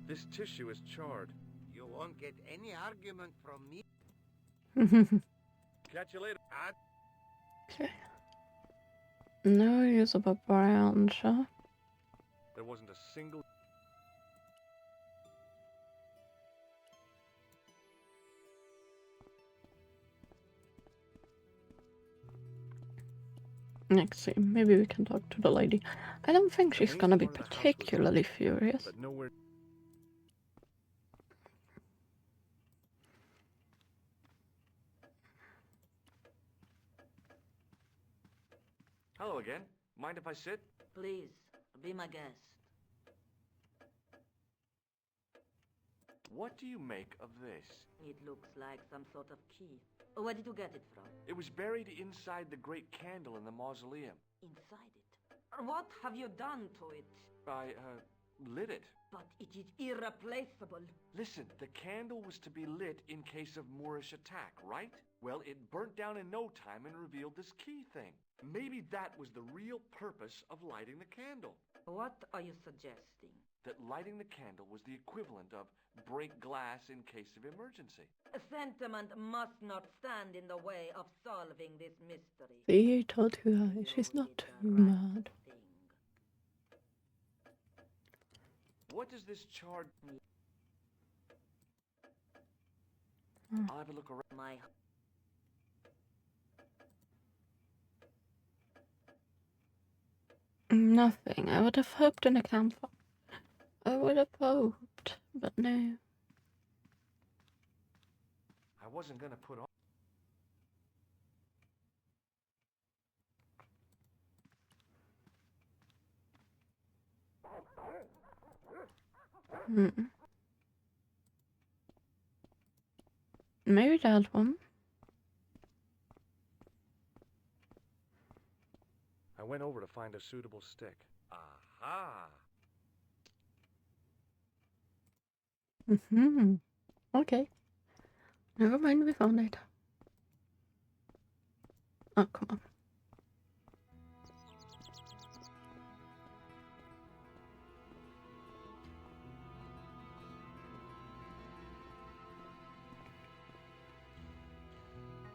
[SPEAKER 2] This tissue is charred.
[SPEAKER 3] You won't get any argument from me.
[SPEAKER 2] Catch you later.
[SPEAKER 1] Okay. No use of a branch.
[SPEAKER 2] There wasn't a single...
[SPEAKER 1] Let's see, maybe we can talk to the lady. I don't think she's gonna be particularly furious.
[SPEAKER 2] But nowhere... Hello again. Mind if I sit?
[SPEAKER 4] Please, be my guest.
[SPEAKER 2] What do you make of this?
[SPEAKER 4] It looks like some sort of key. Where did you get it from?
[SPEAKER 2] It was buried inside the great candle in the mausoleum.
[SPEAKER 4] Inside it. What have you done to it?
[SPEAKER 2] I, lit it.
[SPEAKER 4] But it is irreplaceable.
[SPEAKER 2] Listen, the candle was to be lit in case of Moorish attack, right? Well, it burnt down in no time and revealed this key thing. Maybe that was the real purpose of lighting the candle.
[SPEAKER 4] What are you suggesting?
[SPEAKER 2] That lighting the candle was the equivalent of break glass in case of emergency.
[SPEAKER 4] Sentiment must not stand in the way of solving this mystery.
[SPEAKER 1] See, I told you she's not too mad.
[SPEAKER 2] What does this charred... I'll have a look around.
[SPEAKER 4] My...
[SPEAKER 1] Nothing. I would have hoped in a campfire. I would have hoped, but no.
[SPEAKER 2] I wasn't gonna put on...
[SPEAKER 1] Maybe that one.
[SPEAKER 2] I went over to find a suitable stick. Aha!
[SPEAKER 1] Okay. Never mind, we found it. Oh, come on.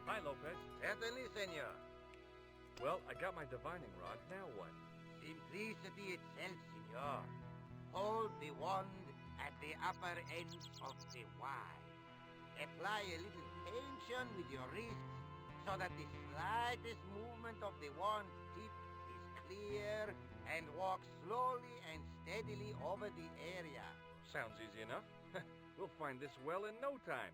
[SPEAKER 2] Hi, Lopez.
[SPEAKER 3] Certainly, senor.
[SPEAKER 2] Well, I got my divining rod. Now what?
[SPEAKER 3] Simplicity itself, senor. Hold the wand at the upper end of the Y. Apply a little tension with your wrists so that the slightest movement of the wand tip is clear, and walk slowly and steadily over the area.
[SPEAKER 2] Sounds easy enough. We'll find this well in no time.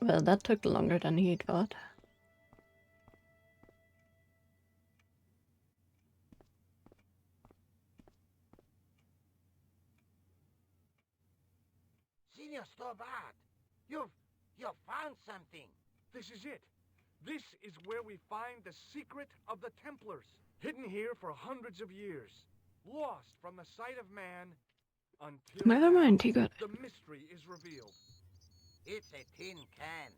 [SPEAKER 1] Well, that took longer than he thought.
[SPEAKER 3] Senor Stobart, you've found something.
[SPEAKER 2] This is it. This is where we find the secret of the Templars. Hidden here for hundreds of years. Lost from the sight of man until
[SPEAKER 1] Never
[SPEAKER 2] now,
[SPEAKER 1] mind, he got it.
[SPEAKER 2] the mystery is revealed.
[SPEAKER 3] It's a tin can.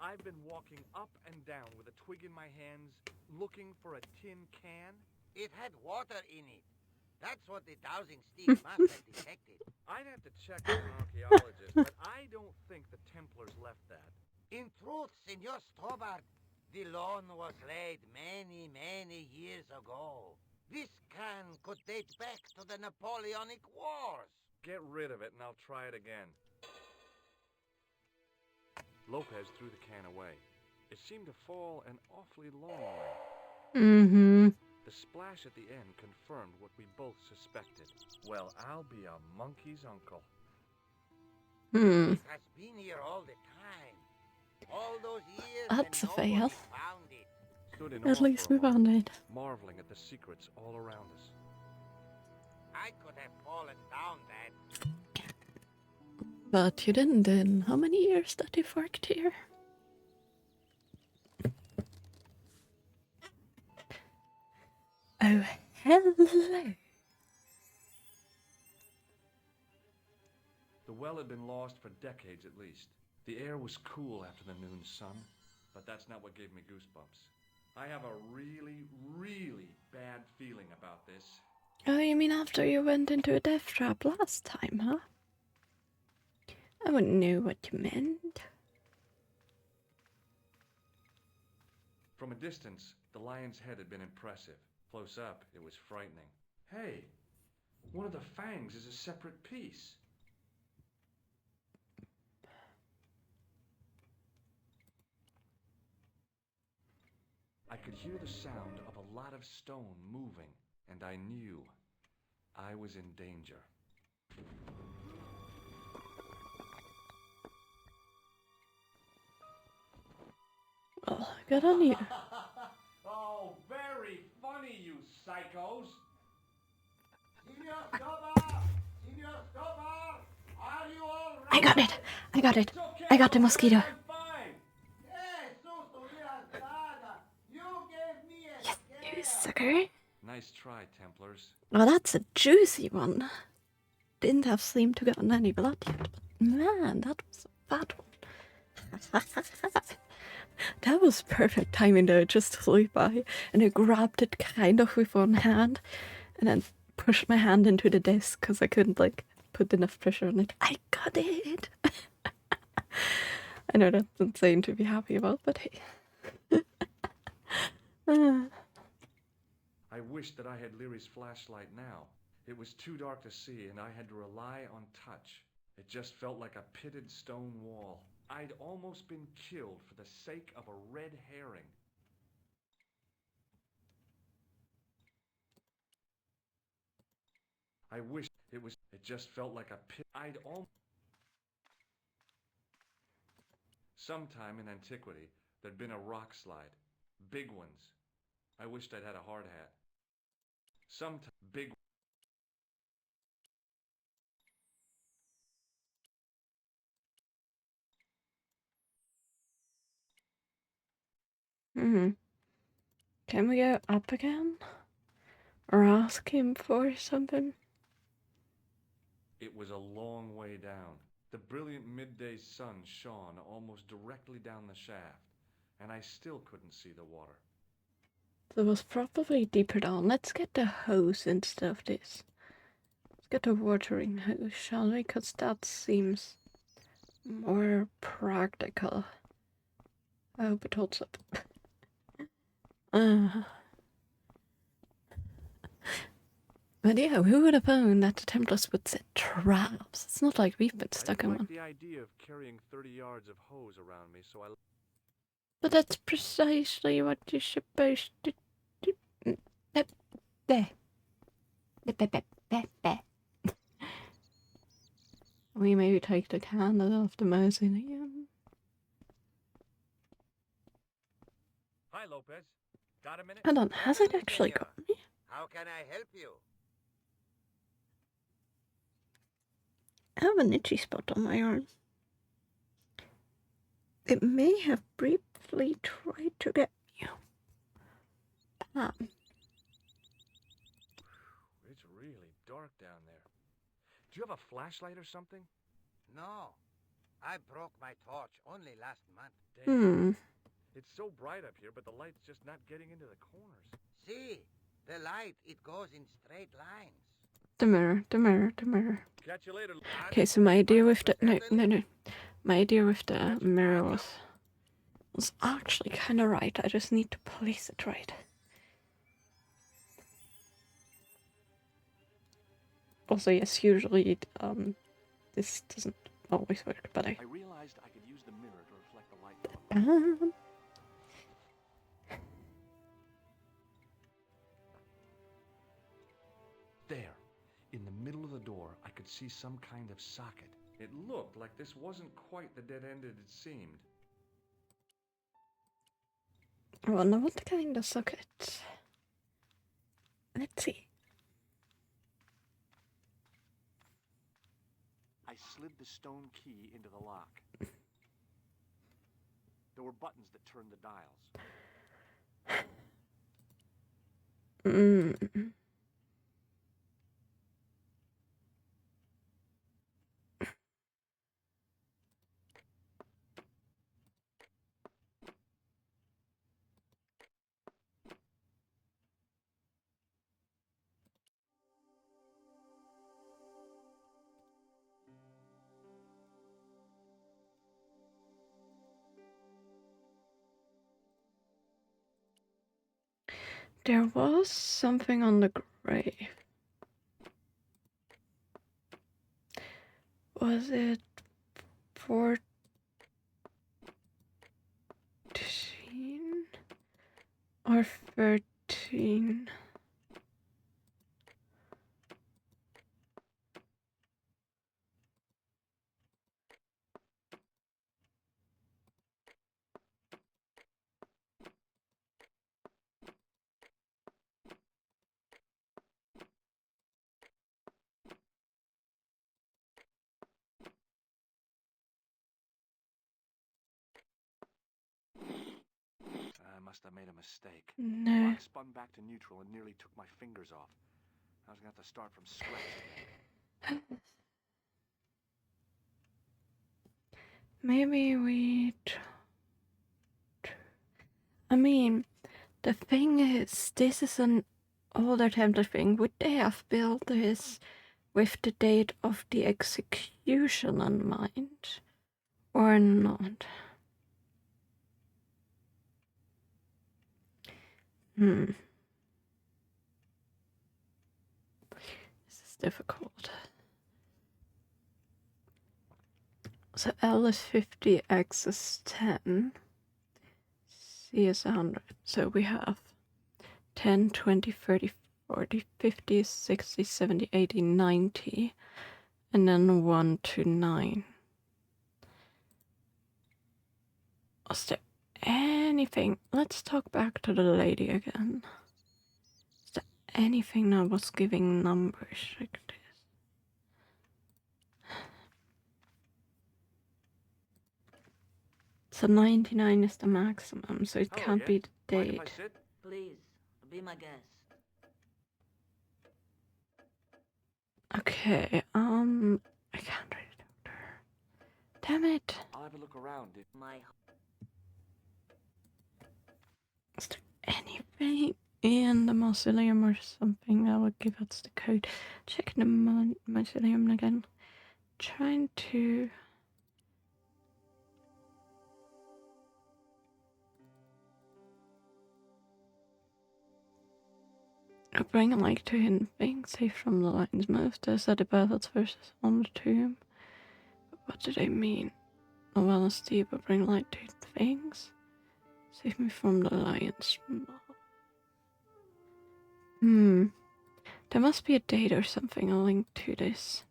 [SPEAKER 2] I've been walking up and down with a twig in my hands, looking for a tin can.
[SPEAKER 3] It had water in it. That's what the dowsing stick must have detected.
[SPEAKER 2] I'd have to check with an archaeologist, but I don't think the Templars left that.
[SPEAKER 3] In truth, Senor Stobart, the loan was laid many, many years ago. This can could date back to the Napoleonic Wars.
[SPEAKER 2] Get rid of it and I'll try it again. Lopez threw the can away. It seemed to fall an awfully long way.
[SPEAKER 1] Mm-hmm.
[SPEAKER 2] The splash at the end confirmed what we both suspected. Well, I'll be a monkey's uncle.
[SPEAKER 3] It has been here all the time. All those years
[SPEAKER 1] That's a
[SPEAKER 3] and
[SPEAKER 1] fail.
[SPEAKER 3] nobody found it.
[SPEAKER 2] Stood in
[SPEAKER 1] At
[SPEAKER 2] awe
[SPEAKER 1] least
[SPEAKER 2] for a
[SPEAKER 1] we found
[SPEAKER 2] moment,
[SPEAKER 1] it.
[SPEAKER 2] marveling at the secrets all around us.
[SPEAKER 3] I could have fallen down that.
[SPEAKER 1] But you didn't in how many years that you've worked here? Oh, hello.
[SPEAKER 2] The well had been lost for decades at least. The air was cool after the noon sun, but that's not what gave me goosebumps. I have a really, really bad feeling about this.
[SPEAKER 1] Oh, you mean after you went into a death trap last time, huh? I wouldn't know what you meant.
[SPEAKER 2] From a distance, the lion's head had been impressive. Close up, it was frightening. Hey, one of the fangs is a separate piece. I could hear the sound of a lot of stone moving, and I knew I was in danger.
[SPEAKER 1] Well, good on you.
[SPEAKER 2] Oh, very funny, you psychos!
[SPEAKER 3] Senor Stobar! Senor Stobar! Are you all right?
[SPEAKER 1] I got it! I got it! I got the mosquito.
[SPEAKER 2] I'm fine!
[SPEAKER 3] Yes, susto mia espada! You gave me a
[SPEAKER 1] Yes,
[SPEAKER 3] scare!
[SPEAKER 1] you sucker.
[SPEAKER 2] Nice try, Templars.
[SPEAKER 1] Well, that's a juicy one. Didn't have seemed to gotten any blood yet, but man, that was a bad one. That was perfect timing though, just flew by, and I grabbed it kind of with one hand, and then pushed my hand into the disc because I couldn't like put enough pressure on it. I got it! I know that's insane to be happy about, but hey.
[SPEAKER 2] I wished that I had Leary's flashlight now. It was too dark to see, and I had to rely on touch. It just felt like a pitted stone wall. I'd almost been killed for the sake of a red herring. I wish it just felt like a pit. Sometime in antiquity, there'd been a rock slide. Big ones. I wished I'd had a hard hat. Sometime big.
[SPEAKER 1] Can we go up again? Or ask him for something?
[SPEAKER 2] It was a long way down. The brilliant midday sun shone almost directly down the shaft, and I still couldn't see the water.
[SPEAKER 1] It was probably deeper down. Let's get the hose instead of this. Let's get the watering hose, shall we? Because that seems more practical. I hope it holds up. But yeah, who would have known that the Templars would set traps? It's not like we've been stuck in one.
[SPEAKER 2] the idea of carrying 30 yards of hose around me, so I...
[SPEAKER 1] But that's precisely what you're supposed to do. We maybe take the candle off the mausoleum.
[SPEAKER 2] Hi, Lopez. Got a minute?
[SPEAKER 1] Hold on, has it actually got me?
[SPEAKER 3] How can I help you?
[SPEAKER 1] I have an itchy spot on my arm. It may have briefly tried to get you.
[SPEAKER 2] It's really dark down there. Do you have a flashlight or something?
[SPEAKER 3] No. I broke my torch only last month.
[SPEAKER 2] Damn. It's so bright up here, but the light's just not getting into the corners.
[SPEAKER 3] See, the light, it goes in straight lines.
[SPEAKER 1] The mirror, the mirror, the mirror.
[SPEAKER 2] Catch you later.
[SPEAKER 1] Okay, so my idea with the no. My idea with the mirror was actually kind of right. I just need to place it right. Also, yes, usually this doesn't always work, but
[SPEAKER 2] I realized I could use the mirror to reflect the light from above. There, in the middle of the door, I could see some kind of socket. It looked like this wasn't quite the dead end it seemed.
[SPEAKER 1] Well, now what kind of socket? Let's see.
[SPEAKER 2] I slid the stone key into the lock. There were buttons that turned the dials.
[SPEAKER 1] There was something on the grave. Was it 14 or 13?
[SPEAKER 2] I must have made a mistake.
[SPEAKER 1] No.
[SPEAKER 2] The lock spun back to neutral and nearly took my fingers off. I was gonna have to start from scratch again.
[SPEAKER 1] Maybe we... I mean, the thing is, this is an older Templar thing. Would they have built this with the date of the execution in mind? Or not? This is difficult. So L is 50, X is 10, C is 100. So we have 10, 20, 30, 40, 50, 60, 70, 80, 90, and then 1 to 9. Was there anything? Let's talk back to the lady again. Is there anything that was giving numbers like this? So 99 is the maximum, so it
[SPEAKER 2] Hello
[SPEAKER 1] can't be
[SPEAKER 2] again.
[SPEAKER 1] the
[SPEAKER 2] Mind if I
[SPEAKER 1] date.
[SPEAKER 2] sit?
[SPEAKER 4] Please, be my guest.
[SPEAKER 1] Okay, I can't read it, doctor. Damn it.
[SPEAKER 2] I'll have a look around.
[SPEAKER 4] My
[SPEAKER 1] Is there anything in the mausoleum or something that would give us the code? Check the mausoleum again. Trying to... bring a light to hidden things, safe from the lion's mouth. There's the battles versus on the tomb. But what do they mean? A well is deep, but bring light to hidden things. Save me from the lion's mouth. There must be a date or something, a link to this.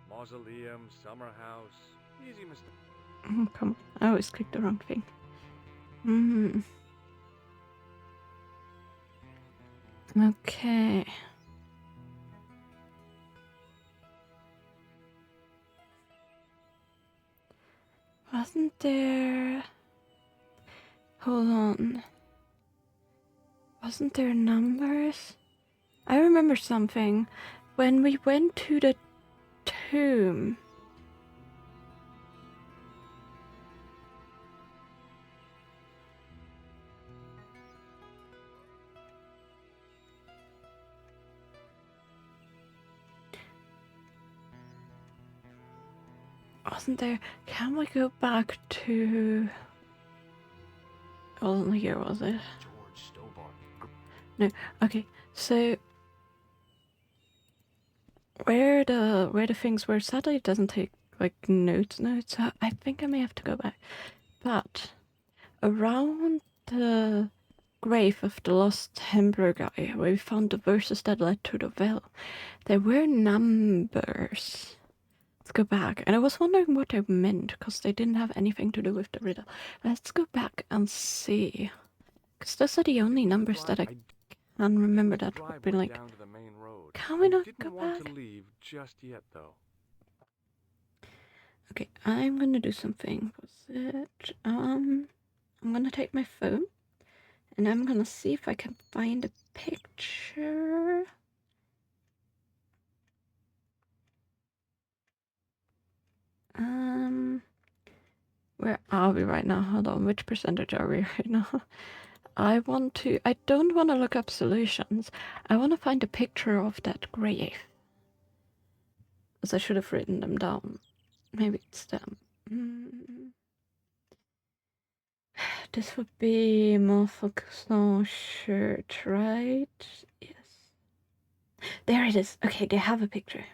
[SPEAKER 2] Mausoleum, summer house. Easy mistake.
[SPEAKER 1] Oh, come on. I always click the wrong thing. Okay. Wasn't there... Hold on. Wasn't there numbers? I remember something. When we went to the tomb... wasn't there. Can we go back to... It wasn't here, was it?
[SPEAKER 2] George Stobart.
[SPEAKER 1] No. Okay, so where the things were, sadly it doesn't take like notes, so I think I may have to go back. But around the grave of the lost Templar guy, where we found the verses that led to the well, there were numbers. Let's go back. And I was wondering what they meant, because they didn't have anything to do with the riddle. Let's go back and see. Because those are the only numbers that I can remember that would be like...
[SPEAKER 2] Down to the main road.
[SPEAKER 1] Can we not
[SPEAKER 2] I
[SPEAKER 1] go
[SPEAKER 2] didn't want
[SPEAKER 1] back?
[SPEAKER 2] to leave just yet, though.
[SPEAKER 1] Okay, I'm gonna do something with it. I'm gonna take my phone and I'm gonna see if I can find a picture. Where are we right now? Hold on, which percentage are we right now? I don't want to look up solutions. I want to find a picture of that grave. As I should have written them down. Maybe it's them. This would be Montfaucon shirt, right? Yes. There it is. Okay, they have a picture.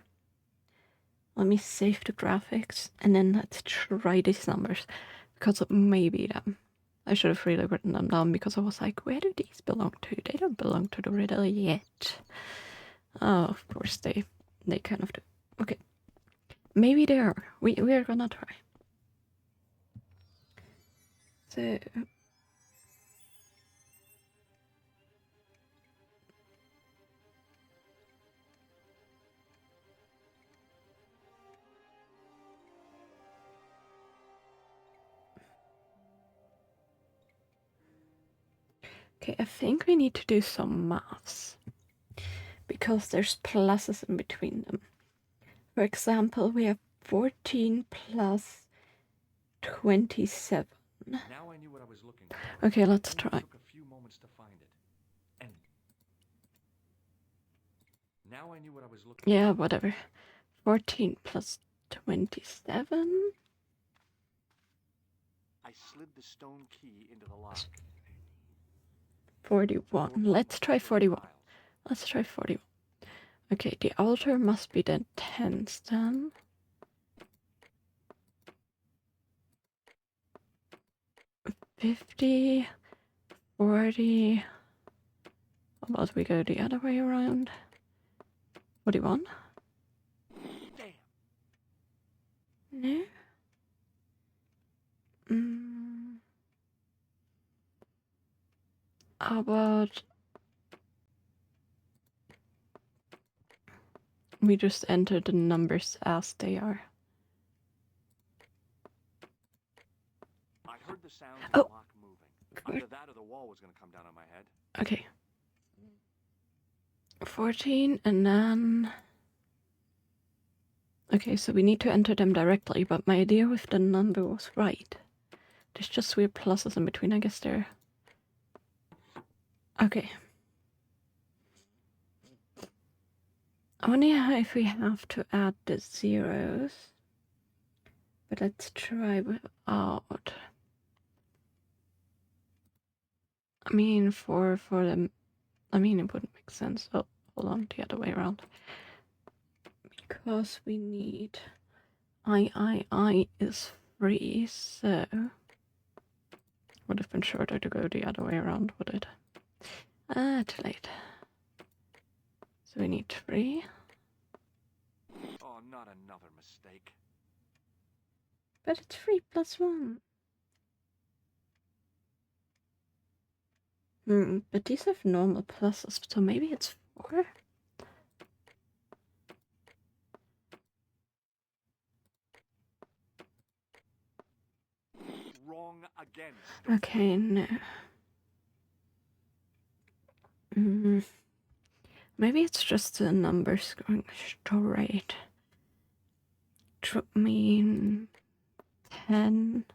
[SPEAKER 1] Let me save the graphics and then let's try these numbers. Because it may be them. I should have really written them down because I was like, where do these belong to? They don't belong to the riddle yet. Oh, of course they kind of do. Okay. Maybe they are. We are gonna try. So... Okay, I think we need to do some maths. Because there's pluses in between them. For example, we have 14 plus 27.
[SPEAKER 2] Now I knew what I was looking for.
[SPEAKER 1] Okay, let's
[SPEAKER 2] It
[SPEAKER 1] try.
[SPEAKER 2] took a few moments to find it. And now I knew what I was looking
[SPEAKER 1] Yeah,
[SPEAKER 2] for.
[SPEAKER 1] whatever. 14 plus 27.
[SPEAKER 2] I slid the stone key into the lock.
[SPEAKER 1] 41. Let's try 41. Let's try 41. Okay, the altar must be the tens then. 50, 40. How about we go the other way around? 41?
[SPEAKER 2] Damn.
[SPEAKER 1] No? How about we just enter the numbers as they are?
[SPEAKER 2] I heard the sound of
[SPEAKER 1] Oh.
[SPEAKER 2] the lock moving. Either that or the wall was going to come down on my head.
[SPEAKER 1] Okay. 14 and then... Okay, so we need to enter them directly, but my idea with the number was right. There's just weird pluses in between, I guess they're... Okay. Only if we have to add the zeros. But let's try without. I mean, for them... I mean, it wouldn't make sense. Oh, hold on, the other way around. Because we need... I is 3, so... Would have been shorter to go the other way around, would it? Too late. So we need 3.
[SPEAKER 2] Oh, not another mistake.
[SPEAKER 1] But it's 3 plus 1. But these have normal pluses, so maybe it's 4?
[SPEAKER 2] Wrong again.
[SPEAKER 1] Okay, no. Maybe it's just the numbers going straight. Mean 10.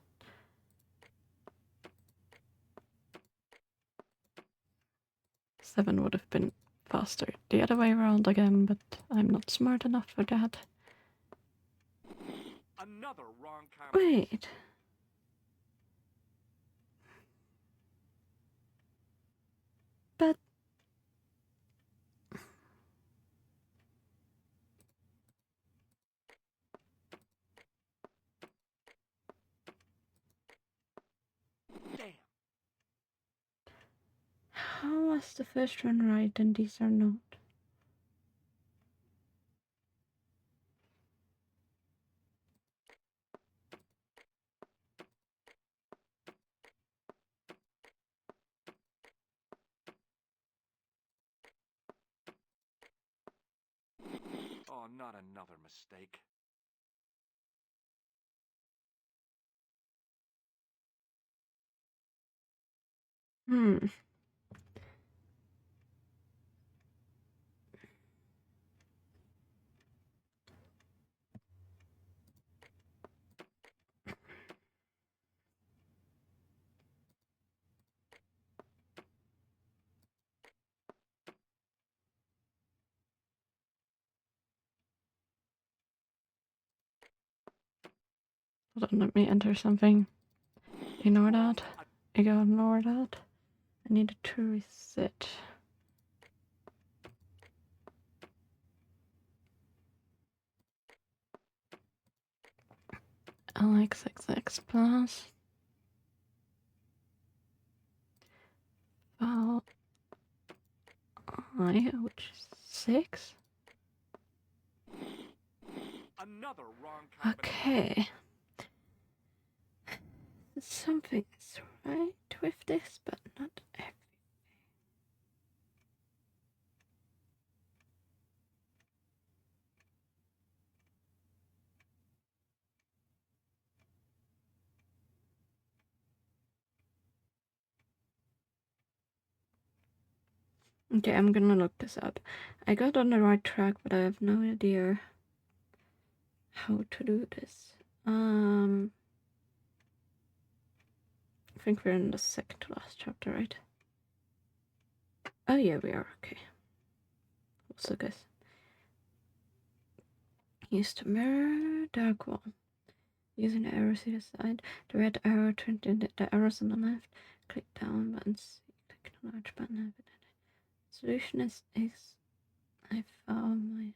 [SPEAKER 1] Seven would have been faster the other way around again, but I'm not smart enough for that.
[SPEAKER 2] Another wrong wrong combination.
[SPEAKER 1] Wait. But
[SPEAKER 2] Damn.
[SPEAKER 1] how was the first one right and these are not?
[SPEAKER 2] Oh, not another mistake.
[SPEAKER 1] Hmm. Hold on, let me enter something. Ignore that. Ignore that. I needed to reset. LXXX plus. File I, which is 6.
[SPEAKER 2] Another wrong combination.
[SPEAKER 1] Okay. Something is right with this, but not everything. Okay, I'm gonna look this up. I got on the right track, but I have no idea how to do this. I think we're in the second to last chapter, right? Oh yeah, we are. Okay. Also, guys, use the mirror dark wall. Using the arrows to the side, the red arrow turned into the arrows on the left. Click down buttons. Click the large button. Solution is I found my.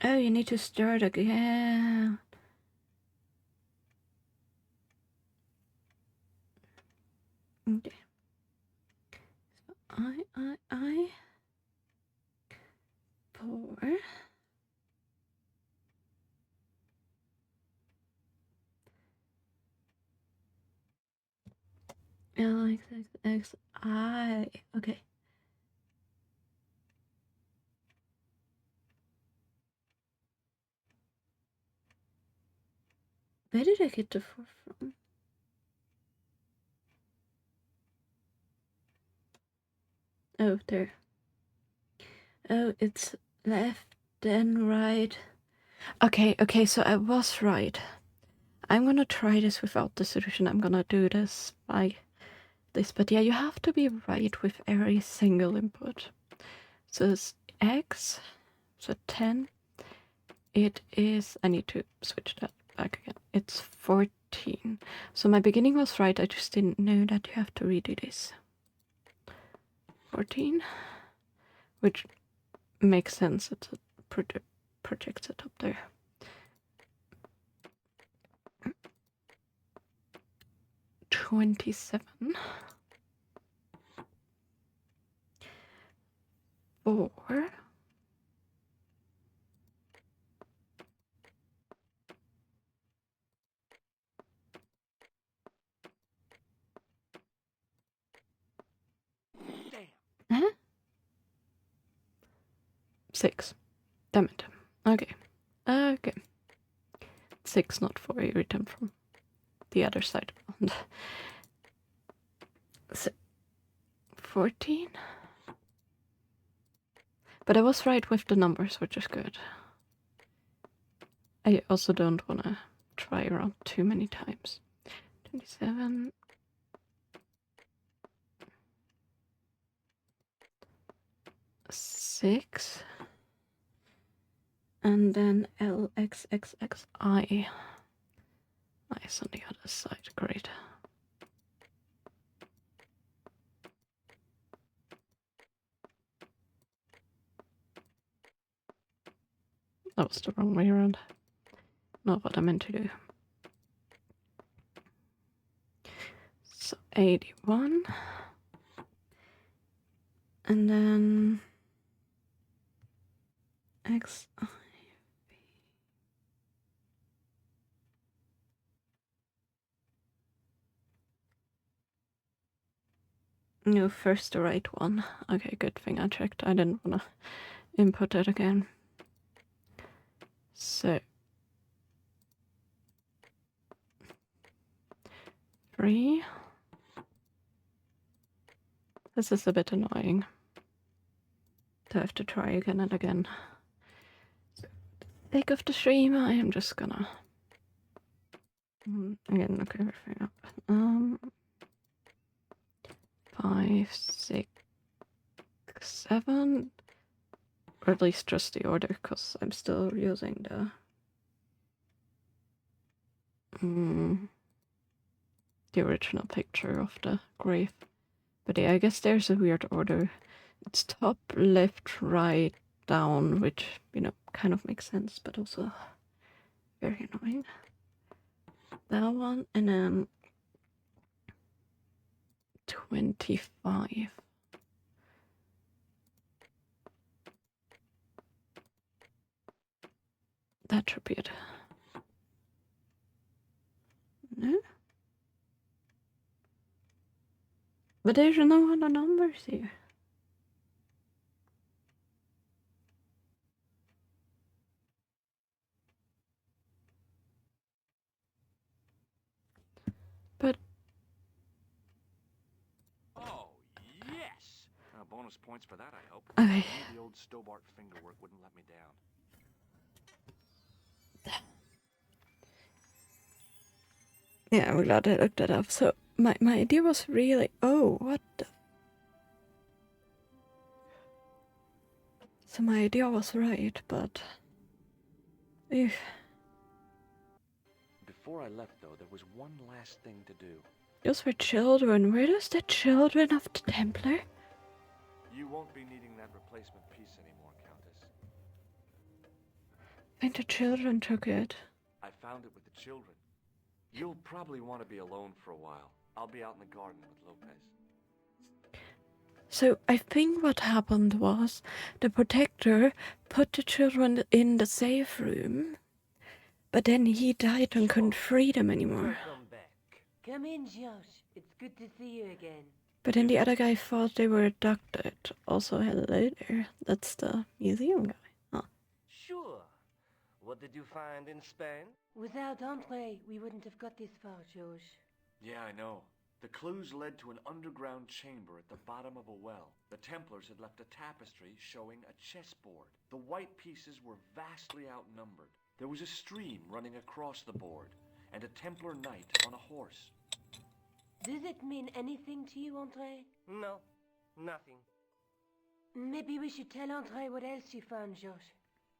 [SPEAKER 1] Oh, you need to start again. Okay. So I 4. LXXXI. Okay. Where did I get the 4 from? Oh, there. Oh, it's left then right. Okay, so I was right. I'm gonna try this without the solution. I'm gonna do this by this. But yeah, you have to be right with every single input. So it's X, so 10. It is, I need to switch that back again. It's 14. So my beginning was right. I just didn't know that you have to redo this. 14, which makes sense. It's a projects it up there. 27. 4.
[SPEAKER 2] Damn.
[SPEAKER 1] 6. Damn it. Okay. 6, not 4. You return from the other side around. 14. But I was right with the numbers, which is good. I also don't want to try around too many times. 27. 6. And then LXXXI. Nice on the other side, great. That was the wrong way around. Not what I meant to do. So 81. And then X. No, first the right one. Okay, good thing I checked. I didn't want to input it again. So 3. This is a bit annoying to have to try again and again. So, sake of the stream, I am just gonna again look everything up. 5, 6, 7, or at least just the order, because I'm still using the original picture of the grave. But yeah, I guess there's a weird order. It's top, left, right, down, which, you know, kind of makes sense, but also very annoying. That one, and then 25. That should be it. No? But there's no other numbers here. But...
[SPEAKER 2] Oh, yes! Bonus points for that, I hope.
[SPEAKER 1] Okay.
[SPEAKER 2] The old Stobart fingerwork wouldn't let me down.
[SPEAKER 1] Yeah, I'm glad I looked that up. So, my idea was really... Oh, what the... So my idea was right, but... Ew.
[SPEAKER 2] Before I left, though, there was one last thing to do.
[SPEAKER 1] Those were children. Were those the children of the Templar?
[SPEAKER 2] You won't be needing that replacement piece anymore, Countess.
[SPEAKER 1] I think the children took it.
[SPEAKER 2] I found it with the children. You'll probably want to be alone for a while. I'll be out in the garden with Lopez.
[SPEAKER 1] So I think what happened was the protector put the children in the safe room, but then he died and couldn't free them anymore.
[SPEAKER 3] Welcome back. Come in, Josh. It's good to see you again.
[SPEAKER 1] But then the other guy thought they were abducted. Also, hello there. That's the museum guy. Huh.
[SPEAKER 3] Sure. What did you find in Spain? Without Andre, we wouldn't have got this far, Josh.
[SPEAKER 2] Yeah, I know. The clues led to an underground chamber at the bottom of a well. The Templars had left a tapestry showing a chessboard. The white pieces were vastly outnumbered. There was a stream running across the board, and a Templar knight on a horse.
[SPEAKER 3] Does it mean anything to you, Andre? No, nothing. Maybe we should tell Andre what else you found, Josh.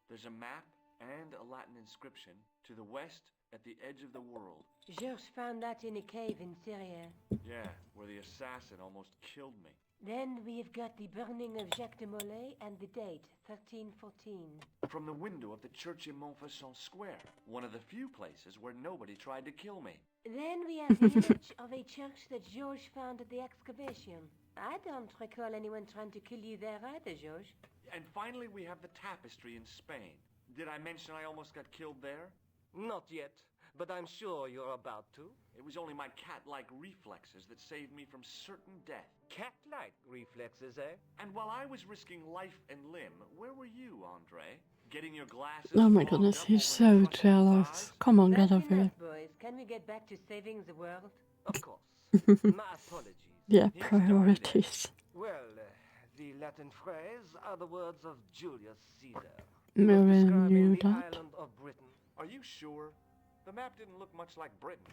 [SPEAKER 2] There's a map and a Latin inscription to the west at the edge of the world.
[SPEAKER 3] Georges found that in a cave in Syria.
[SPEAKER 2] Yeah, where the assassin almost killed me.
[SPEAKER 3] Then we've got the burning of Jacques de Molay and the date, 1314.
[SPEAKER 2] From the window of the church in Montfaucon Square, one of the few places where nobody tried to kill me.
[SPEAKER 3] Then we have the image of a church that Georges found at the excavation. I don't recall anyone trying to kill you there either, Georges.
[SPEAKER 2] And finally we have the tapestry in Spain. Did I mention I almost got killed there?
[SPEAKER 3] Not yet, but I'm sure you're about to.
[SPEAKER 2] It was only my cat-like reflexes that saved me from certain death.
[SPEAKER 3] Cat-like reflexes, eh?
[SPEAKER 2] And while I was risking life and limb, where were you, Andre? Getting your glasses
[SPEAKER 1] Oh my
[SPEAKER 2] fogged
[SPEAKER 1] goodness,
[SPEAKER 2] up
[SPEAKER 1] he's
[SPEAKER 2] over in
[SPEAKER 1] so
[SPEAKER 2] front of the
[SPEAKER 1] jealous.
[SPEAKER 2] eyes?
[SPEAKER 1] Come on,
[SPEAKER 3] That's
[SPEAKER 1] get over
[SPEAKER 3] enough,
[SPEAKER 1] here.
[SPEAKER 3] boys. Can we get back to saving the world? Of course. My apologies.
[SPEAKER 1] Yeah,
[SPEAKER 2] He started it.
[SPEAKER 1] priorities.
[SPEAKER 3] Well, the Latin phrase are the words of Julius Caesar.
[SPEAKER 1] Mary
[SPEAKER 3] describing
[SPEAKER 1] knew
[SPEAKER 3] the
[SPEAKER 1] that.
[SPEAKER 3] island of Britain.
[SPEAKER 2] Are you sure? The map didn't look much like Britain.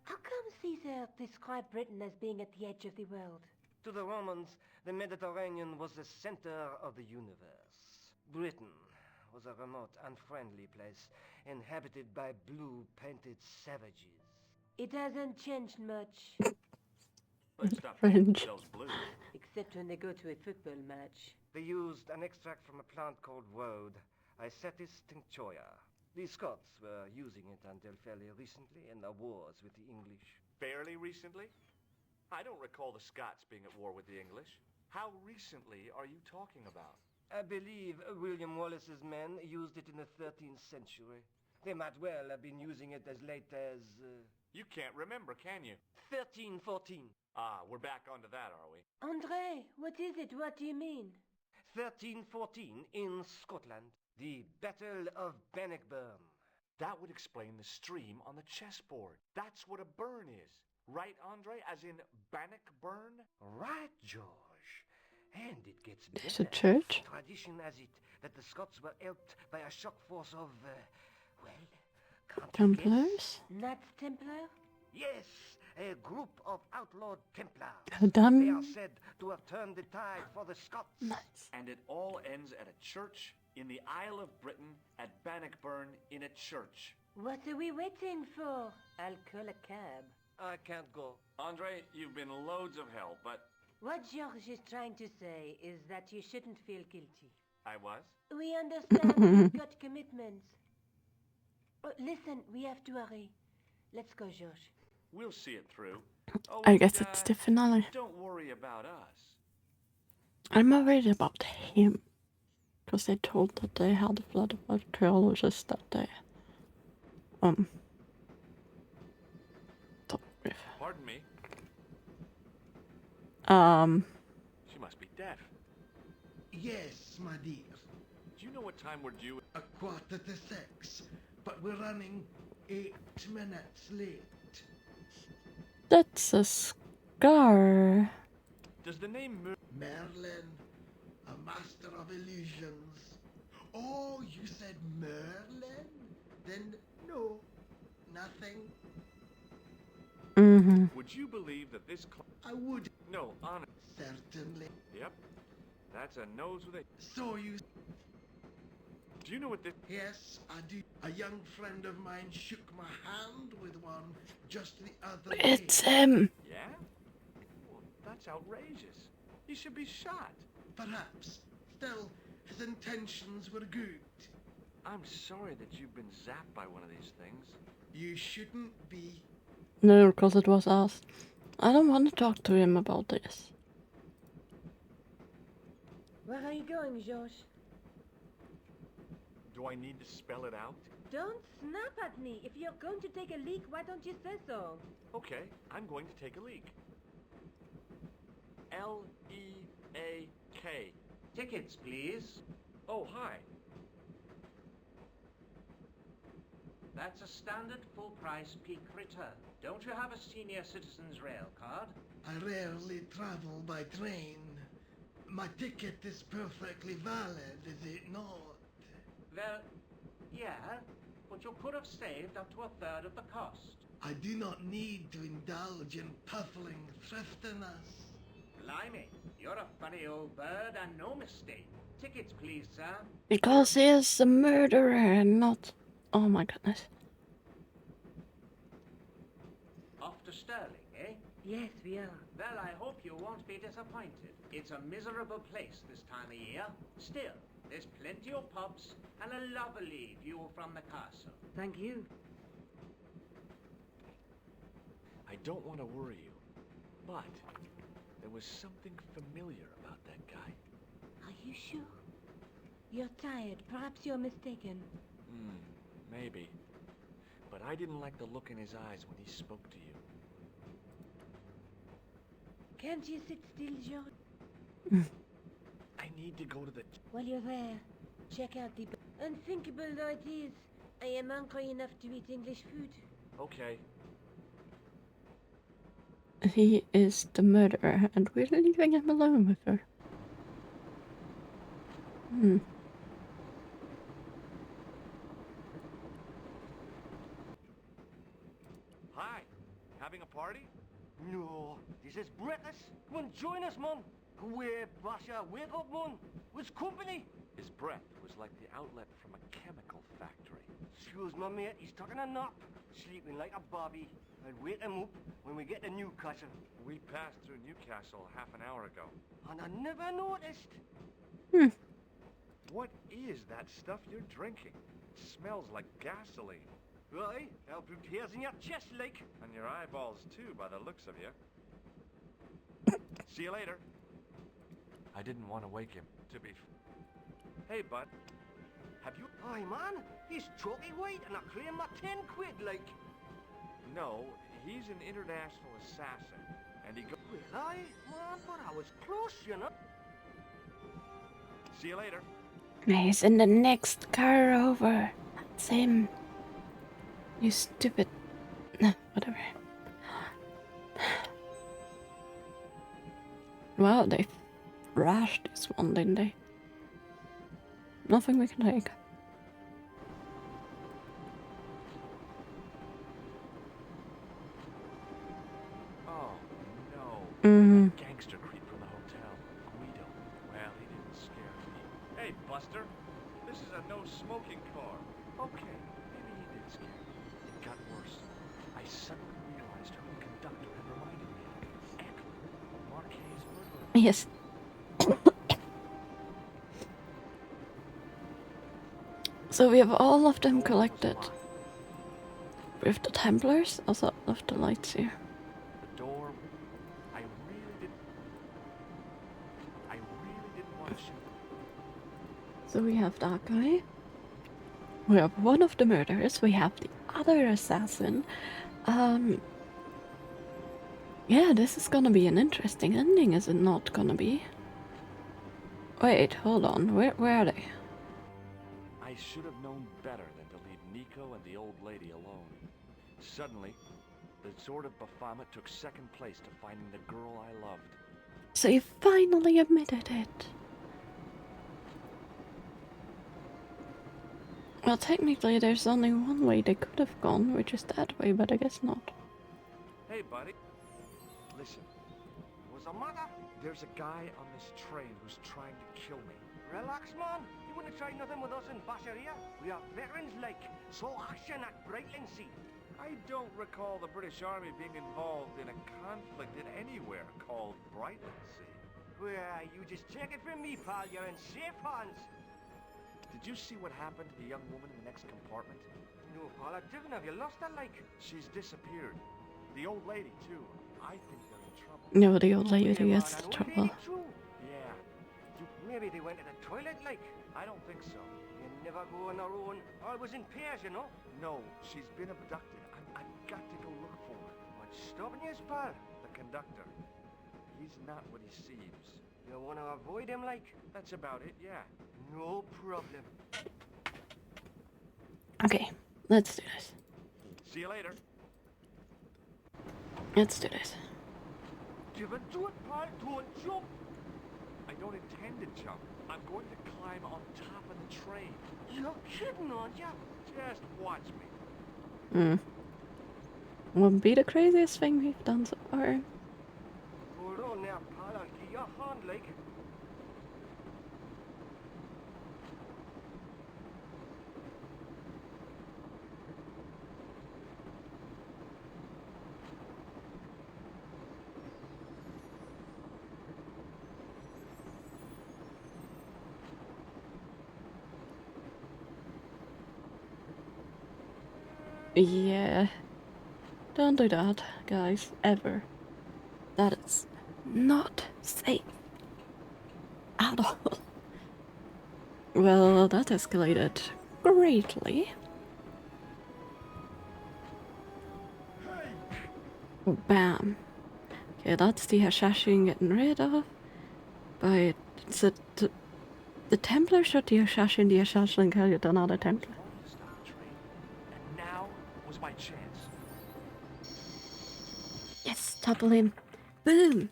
[SPEAKER 3] How come Caesar described Britain as being at the edge of the world?
[SPEAKER 5] To the Romans, the Mediterranean was the center of the universe. Britain was a remote, unfriendly place, inhabited by blue-painted savages.
[SPEAKER 6] It hasn't changed much,
[SPEAKER 2] Let's stop
[SPEAKER 1] French.
[SPEAKER 2] painting themselves blue.
[SPEAKER 6] except when they go to a football match.
[SPEAKER 5] They used an extract from a plant called woad, Icetis tinctoria. The Scots were using it until fairly recently in the wars with the English.
[SPEAKER 2] Fairly recently? I don't recall the Scots being at war with the English. How recently are you talking about?
[SPEAKER 5] I believe William Wallace's men used it in the 13th century. They might well have been using it as late as...
[SPEAKER 2] You can't remember, can you?
[SPEAKER 5] 1314.
[SPEAKER 2] Ah, we're back onto that, are we?
[SPEAKER 6] Andre, what is it? What do you mean?
[SPEAKER 5] 1314 in Scotland. The Battle of Bannockburn.
[SPEAKER 2] That would explain the stream on the chessboard. That's what a burn is. Right, Andre? As in Bannockburn?
[SPEAKER 5] Right, George. And it gets better.
[SPEAKER 1] There's a church.
[SPEAKER 5] Tradition has it that the Scots were helped by a shock force of, can't you guess?
[SPEAKER 1] Templars?
[SPEAKER 6] Knights Templar?
[SPEAKER 5] Yes, a group of outlawed Templars.
[SPEAKER 1] Well done.
[SPEAKER 5] They are said to have turned the tide for the Scots.
[SPEAKER 1] Nice.
[SPEAKER 2] And it all ends at a church in the Isle of Britain at Bannockburn in a church.
[SPEAKER 6] What are we waiting for? I'll call a cab.
[SPEAKER 5] I can't go.
[SPEAKER 2] Andre, you've been loads of help, but
[SPEAKER 6] What George is trying to say is that you shouldn't feel guilty.
[SPEAKER 2] I was.
[SPEAKER 6] We understand you've got commitments. Oh, listen, we have to hurry. Let's go, George.
[SPEAKER 2] We'll see it through. Oh,
[SPEAKER 1] I guess
[SPEAKER 2] and,
[SPEAKER 1] it's the finale.
[SPEAKER 2] Don't worry about us.
[SPEAKER 1] I'm worried about him. Because they told that they had a flood of archaeologists that they talked with.
[SPEAKER 2] Pardon me. She must be deaf.
[SPEAKER 7] Yes, my dear.
[SPEAKER 2] Do you know what time we're due?
[SPEAKER 7] 6:15, but we're running 8 minutes late.
[SPEAKER 1] That's a scar.
[SPEAKER 2] Does the name
[SPEAKER 7] Merlin, a master of illusions. Oh, you said Merlin? Then no, nothing.
[SPEAKER 1] Mm-hmm.
[SPEAKER 2] Would you believe that this
[SPEAKER 7] I would
[SPEAKER 2] No, honest.
[SPEAKER 7] certainly.
[SPEAKER 2] Yep. That's a nose with a...
[SPEAKER 7] So you...
[SPEAKER 2] Do you know what this...
[SPEAKER 7] Yes, I do. A young friend of mine shook my hand with one just the other day.
[SPEAKER 1] It's him.
[SPEAKER 2] Yeah? Well, that's outrageous. He should be shot.
[SPEAKER 7] Perhaps. Still, his intentions were good.
[SPEAKER 2] I'm sorry that you've been zapped by one of these things.
[SPEAKER 7] You shouldn't be.
[SPEAKER 1] No, because it was us. I don't want to talk to him about this.
[SPEAKER 6] Where are you going, George?
[SPEAKER 2] Do I need to spell it out?
[SPEAKER 6] Don't snap at me. If you're going to take a leak, why don't you say so?
[SPEAKER 2] Okay, I'm going to take a leak. L-E-A-K.
[SPEAKER 3] Tickets, please.
[SPEAKER 2] Oh, hi.
[SPEAKER 3] That's a standard full-price peak return. Don't you have a senior citizen's rail card?
[SPEAKER 7] I rarely travel by train. My ticket is perfectly valid, is it not?
[SPEAKER 3] Well, yeah, but you could have saved up to a third of the cost.
[SPEAKER 7] I do not need to indulge in puffling thriftiness.
[SPEAKER 3] Blimey, you're a funny old bird and no mistake. Tickets, please, sir.
[SPEAKER 1] Because he is a murderer and not... Oh my goodness.
[SPEAKER 3] Off to Stirling, eh?
[SPEAKER 6] Yes, we are.
[SPEAKER 3] Well, I hope you won't be disappointed. It's a miserable place this time of year. Still, there's plenty of pubs and a lovely view from the castle.
[SPEAKER 6] Thank you.
[SPEAKER 2] I don't want to worry you, but there was something familiar about that guy.
[SPEAKER 6] Are you sure? You're tired. Perhaps you're mistaken.
[SPEAKER 2] Maybe. But I didn't like the look in his eyes when he spoke to you.
[SPEAKER 6] Can't you sit still, George?
[SPEAKER 2] I need to go to the...
[SPEAKER 6] While you're there, check out the... Unthinkable though it is, I am hungry enough to eat English food.
[SPEAKER 2] Okay.
[SPEAKER 1] He is the murderer and we're leaving him alone with her.
[SPEAKER 2] Hi. Having a party?
[SPEAKER 5] No, this is British. Come on, join us, man. Wait, Basha, wake up, man. What's company?
[SPEAKER 2] His breath was like the outlet from a chemical factory.
[SPEAKER 5] Excuse my mate, he's taking a nap. Sleeping like a bobby. I'll wake him up when we get to Newcastle.
[SPEAKER 2] We passed through Newcastle half an hour ago.
[SPEAKER 5] And I never noticed.
[SPEAKER 2] What is that stuff you're drinking? It smells like gasoline.
[SPEAKER 5] Right, I'll put hairs in your chest, like.
[SPEAKER 2] And your eyeballs, too, by the looks of you. See you later. I didn't want to wake him, to be... Hey, bud. Have you...
[SPEAKER 5] Aye, man, he's chalky white and I claim my 10 quid, like.
[SPEAKER 2] No, he's an international assassin. And he go...
[SPEAKER 5] Well, aye, man, but I was close, you know.
[SPEAKER 2] See you later.
[SPEAKER 1] He's in the next car over. That's him. You stupid... Nah, whatever. Well, they thrashed this one, didn't they? Nothing we can take.
[SPEAKER 2] Oh, no.
[SPEAKER 1] Mm.
[SPEAKER 2] That gangster creep from the hotel. Guido. Well, he didn't scare me. Hey, Buster. This is a no-smoking car. Okay, maybe he did scare me. It got worse. I suddenly realized who the conductor had reminded me of. Eckler, a Marquez murderer.
[SPEAKER 1] Yes. So we have all of them collected. With the Templars, also left the lights here.
[SPEAKER 2] The door... I really didn't want to shoot.
[SPEAKER 1] So we have that guy. We have one of the murderers. We have the other assassin. Yeah, this is gonna be an interesting ending, is it not gonna be? Wait, hold on. Where are they?
[SPEAKER 2] I should have known better than to leave Nico and the old lady alone. Suddenly, the sword of Baphomet took second place to finding the girl I loved.
[SPEAKER 1] So you finally admitted it. Well, technically there's only one way they could have gone, which is that way, but I guess not.
[SPEAKER 2] Hey, buddy. Listen,
[SPEAKER 5] What's the matter?
[SPEAKER 2] there's a guy on this train who's trying to kill me.
[SPEAKER 5] Relax, man. You wouldn't try nothing with us in Basharia. We are veterans, like. So action at Brightlingsea.
[SPEAKER 2] I don't recall the British Army being involved in a conflict in anywhere called Brightlingsea.
[SPEAKER 5] Well, you just take it from me, pal. You're in safe hands.
[SPEAKER 2] Did you see what happened to the young woman in the next compartment?
[SPEAKER 5] No, pal, I didn't. Have you lost her, like?
[SPEAKER 2] She's disappeared. The old lady, too. I think they're in trouble.
[SPEAKER 1] No, the old lady
[SPEAKER 5] Wait,
[SPEAKER 1] is
[SPEAKER 5] man,
[SPEAKER 1] the
[SPEAKER 5] an old
[SPEAKER 1] trouble.
[SPEAKER 5] lady too?
[SPEAKER 2] Yeah.
[SPEAKER 5] Maybe they went to the toilet, like.
[SPEAKER 2] I don't think so.
[SPEAKER 5] You never go on their own. Always in pairs, you know.
[SPEAKER 2] No, she's been abducted. I've got to go look for her.
[SPEAKER 5] What's stopping you, pal?
[SPEAKER 2] The conductor. He's not what he seems.
[SPEAKER 5] You want to avoid him, like?
[SPEAKER 2] That's about it, yeah.
[SPEAKER 5] No problem.
[SPEAKER 1] Okay, let's do this.
[SPEAKER 2] See you later.
[SPEAKER 1] Let's do this.
[SPEAKER 5] Give it to it, pal. Don't jump.
[SPEAKER 2] I don't intend to jump. I'm going to climb on top of the train.
[SPEAKER 5] You're kidding, aren't you?
[SPEAKER 2] Just watch me.
[SPEAKER 1] Won't be the craziest thing we've done so far.
[SPEAKER 5] Hold on now, pal. I'll give you a hand, like.
[SPEAKER 1] Yeah. Don't do that, guys. Ever. That is not safe. At all. Well, that escalated greatly. Bam. Okay, that's the assassin getting rid of. But it's the Templars shot the assassin killed another Templar.
[SPEAKER 2] Stop the train. And now was my chance.
[SPEAKER 1] Yes, topple him. Boom!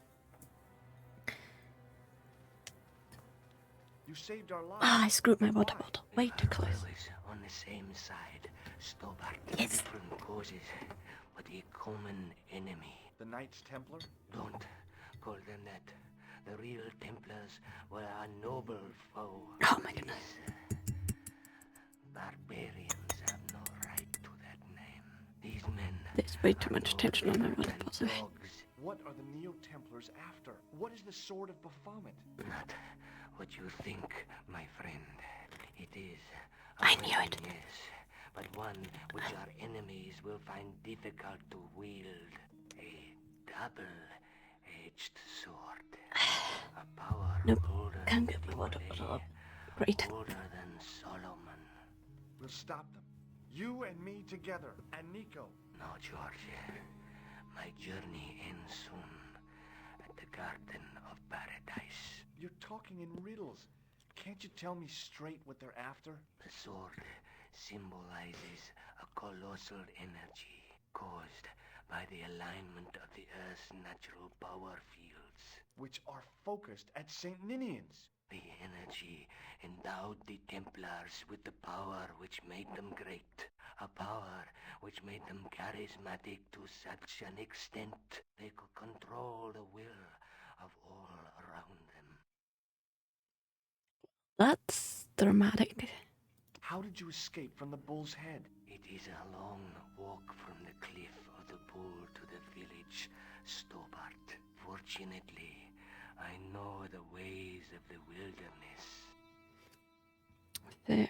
[SPEAKER 2] You saved our lives.
[SPEAKER 1] Ah, I screwed my water bottle. Way too close.
[SPEAKER 3] Always on the same side. Stop acting
[SPEAKER 1] Yes.
[SPEAKER 3] different causes, but a common enemy.
[SPEAKER 2] The Knights Templar?
[SPEAKER 3] Don't call them that. The real Templars were a noble foe.
[SPEAKER 1] Oh my goodness.
[SPEAKER 3] Barbarians have no right to that name. These men
[SPEAKER 1] There's way too
[SPEAKER 3] are
[SPEAKER 1] much
[SPEAKER 3] no
[SPEAKER 1] tension on
[SPEAKER 3] better
[SPEAKER 1] that one,
[SPEAKER 3] than
[SPEAKER 1] possibly.
[SPEAKER 3] dogs.
[SPEAKER 2] What are the Neo-Templars after? What is the Sword of Baphomet?
[SPEAKER 3] Not what you think, my friend. It is a
[SPEAKER 1] I knew
[SPEAKER 3] weapon,
[SPEAKER 1] it.
[SPEAKER 3] yes, but one which our enemies will find difficult to wield. A double-edged sword. A power
[SPEAKER 1] Nope.
[SPEAKER 3] older
[SPEAKER 1] Can't
[SPEAKER 3] than
[SPEAKER 1] get what
[SPEAKER 3] Timothy,
[SPEAKER 1] Great.
[SPEAKER 3] older than Solomon.
[SPEAKER 2] We'll stop them. You and me together, and Nico.
[SPEAKER 3] No, George. My journey ends soon at the Garden of Paradise.
[SPEAKER 2] You're talking in riddles. Can't you tell me straight what they're after?
[SPEAKER 3] The sword symbolizes a colossal energy caused by the alignment of the Earth's natural power fields.
[SPEAKER 2] Which are focused at St. Ninian's.
[SPEAKER 3] The energy endowed the Templars with the power which made them great. A power which made them charismatic to such an extent they could control the will of all around them.
[SPEAKER 1] That's dramatic.
[SPEAKER 2] How did you escape from the Bull's Head?
[SPEAKER 3] It is a long walk from the cliff of the Bull to the village Stobart. Fortunately, I know the ways of the wilderness.
[SPEAKER 1] There.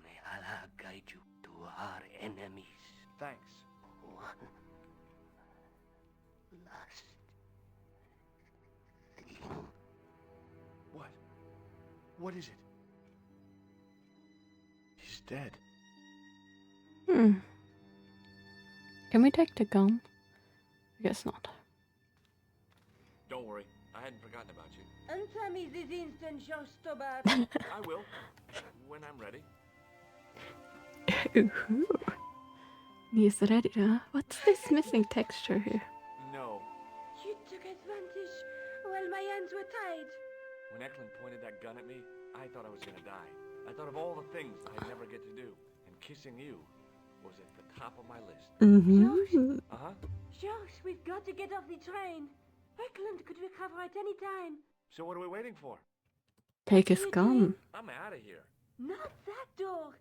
[SPEAKER 3] May Allah guide you to our enemies.
[SPEAKER 2] Thanks.
[SPEAKER 3] One last thing.
[SPEAKER 2] What? What is it? He's dead.
[SPEAKER 1] Can we take the gun? I guess not.
[SPEAKER 2] Don't worry, I hadn't forgotten about you.
[SPEAKER 6] Answer me this instant, George Stobart.
[SPEAKER 2] I will, when I'm ready.
[SPEAKER 1] Ooh. He's ready, huh? What's this missing texture here?
[SPEAKER 2] No.
[SPEAKER 6] You took advantage while my hands were tied.
[SPEAKER 2] When Eklund pointed that gun at me, I thought I was gonna die. I thought of all the things I'd never get to do, and kissing you was at the top of my list.
[SPEAKER 1] Mm-hmm.
[SPEAKER 2] Uh-huh.
[SPEAKER 6] George, we've got to get off the train. Eklund could recover at any time.
[SPEAKER 2] So what are we waiting for?
[SPEAKER 1] Take his gun.
[SPEAKER 2] I'm out of here.
[SPEAKER 6] Not that door.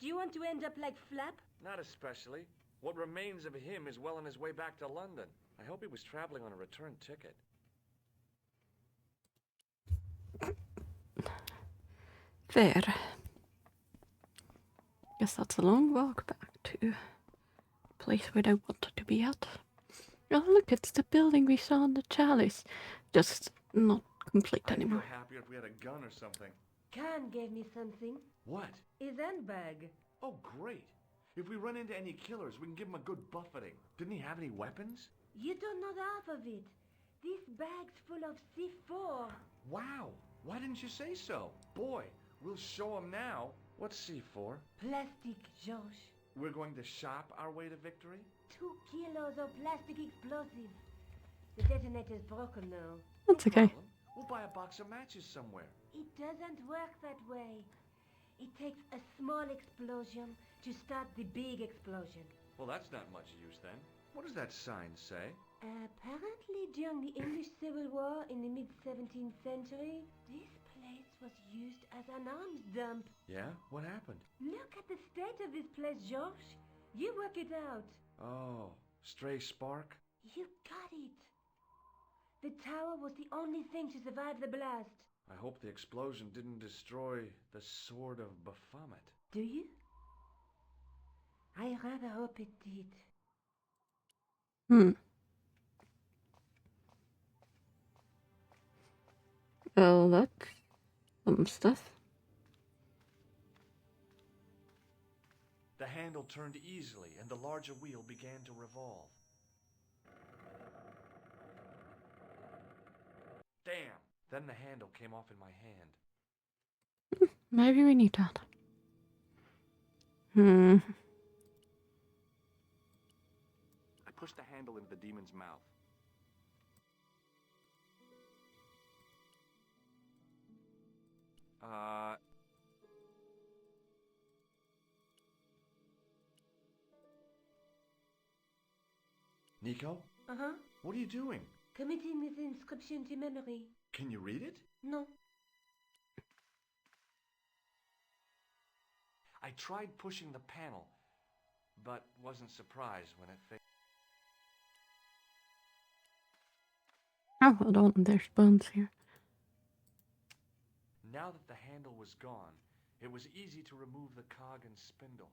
[SPEAKER 6] Do you want to end up like Flap?
[SPEAKER 2] Not especially. What remains of him is well on his way back to London. I hope he was traveling on a return ticket.
[SPEAKER 1] Fair. Guess that's a long walk back to the place where I wanted to be at. Oh look, it's the building we saw in the chalice. Just not complete
[SPEAKER 2] I'd feel
[SPEAKER 1] anymore.
[SPEAKER 2] happier if we had a gun or something.
[SPEAKER 6] Khan gave me something.
[SPEAKER 2] What?
[SPEAKER 6] His handbag.
[SPEAKER 2] Oh, great. If we run into any killers, we can give him a good buffeting. Didn't he have any weapons?
[SPEAKER 6] You don't know the half of it. This bag's full of C4.
[SPEAKER 2] Wow. Why didn't you say so? Boy, we'll show him now. What's C4?
[SPEAKER 6] Plastic, George.
[SPEAKER 2] We're going to shop our way to victory?
[SPEAKER 6] 2 kilos of plastic explosives. The detonator's broken now.
[SPEAKER 1] That's okay.
[SPEAKER 2] Problem. We'll buy a box of matches somewhere.
[SPEAKER 6] It doesn't work that way. It takes a small explosion to start the big explosion.
[SPEAKER 2] Well, that's not much use then. What does that sign say?
[SPEAKER 6] Apparently during the English Civil War in the mid-17th century, this place was used as an arms dump.
[SPEAKER 2] Yeah? What happened?
[SPEAKER 6] Look at the state of this place, George. You work it out.
[SPEAKER 2] Oh, stray spark?
[SPEAKER 6] You got it. The tower was the only thing to survive the blast.
[SPEAKER 2] I hope the explosion didn't destroy the Sword of Baphomet.
[SPEAKER 6] Do you? I rather hope it did.
[SPEAKER 1] Well, that's some stuff.
[SPEAKER 2] The handle turned easily, and the larger wheel began to revolve. Damn! Then the handle came off in my hand.
[SPEAKER 1] Maybe we need that.
[SPEAKER 2] I pushed the handle into the demon's mouth. Nico?
[SPEAKER 6] Uh-huh.
[SPEAKER 2] What are you doing?
[SPEAKER 6] Committing this inscription to memory.
[SPEAKER 2] Can you read it?
[SPEAKER 6] No.
[SPEAKER 2] I tried pushing the panel, but wasn't surprised when it failed.
[SPEAKER 1] Oh, hold on, there's bones here.
[SPEAKER 2] Now that the handle was gone, it was easy to remove the cog and spindle.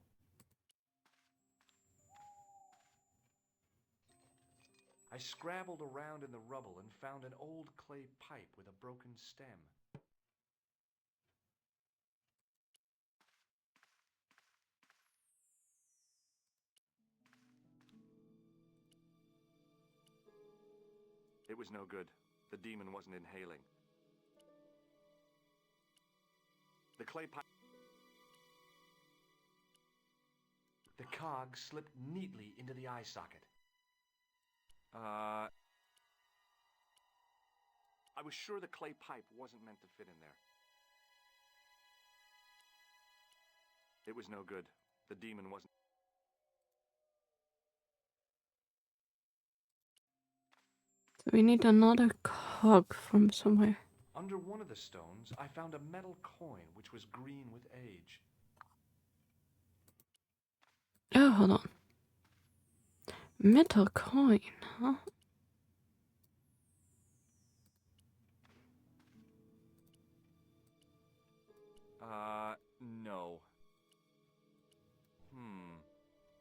[SPEAKER 2] I scrabbled around in the rubble and found an old clay pipe with a broken stem. It was no good. The demon wasn't inhaling. The clay pipe... The cog slipped neatly into the eye socket. I was sure the clay pipe wasn't meant to fit in there. It was no good. The demon wasn't...
[SPEAKER 1] So we need another cog from somewhere.
[SPEAKER 2] Under one of the stones, I found a metal coin which was green with age.
[SPEAKER 1] Oh, hold on. Metal coin, huh?
[SPEAKER 2] No.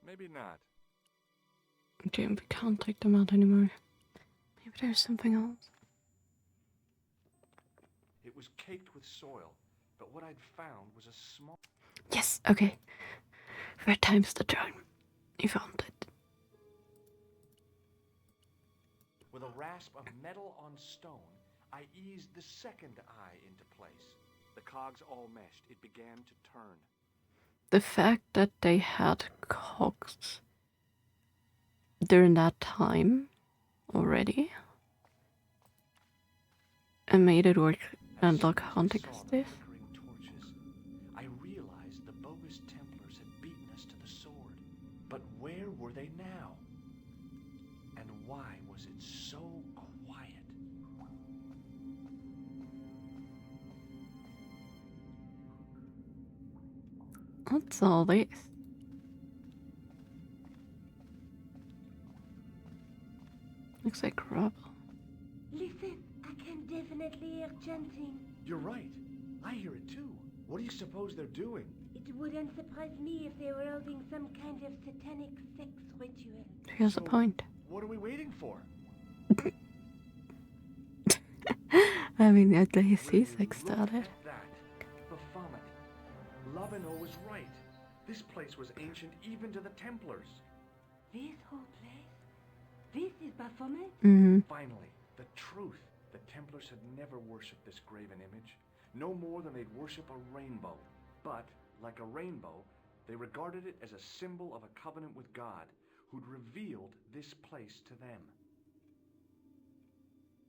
[SPEAKER 2] Maybe not.
[SPEAKER 1] Okay, we can't take them out anymore. Maybe there's something else.
[SPEAKER 2] It was caked with soil, but what I'd found was a small...
[SPEAKER 1] Yes, okay. Third time's the charm. You found it.
[SPEAKER 2] With a rasp of metal on stone, I eased the second eye into place. The cogs all meshed. It began to turn.
[SPEAKER 1] The fact that they had cogs during that time already and made it work and look haunting as this.
[SPEAKER 2] Torches, I realized the bogus Templars had beaten us to the sword. But where were they now? And why was it so quiet?
[SPEAKER 1] What's all this? Looks like rubble.
[SPEAKER 6] Listen, I can definitely hear chanting.
[SPEAKER 2] You're right. I hear it too. What do you suppose they're doing?
[SPEAKER 6] It wouldn't surprise me if they were holding some kind of satanic sex ritual.
[SPEAKER 1] Here's the point.
[SPEAKER 2] What are we waiting for?
[SPEAKER 1] I mean, at least
[SPEAKER 2] Will you
[SPEAKER 1] he's like
[SPEAKER 2] look
[SPEAKER 1] started.
[SPEAKER 2] at that? Baphomet. Lovino was right. This place was ancient even to the Templars.
[SPEAKER 6] This whole place? This is Baphomet?
[SPEAKER 1] Mm-hmm.
[SPEAKER 2] Finally, the truth. The Templars had never worshipped this graven image, no more than they'd worship a rainbow. But, like a rainbow, they regarded it as a symbol of a covenant with God, who'd revealed this place to them.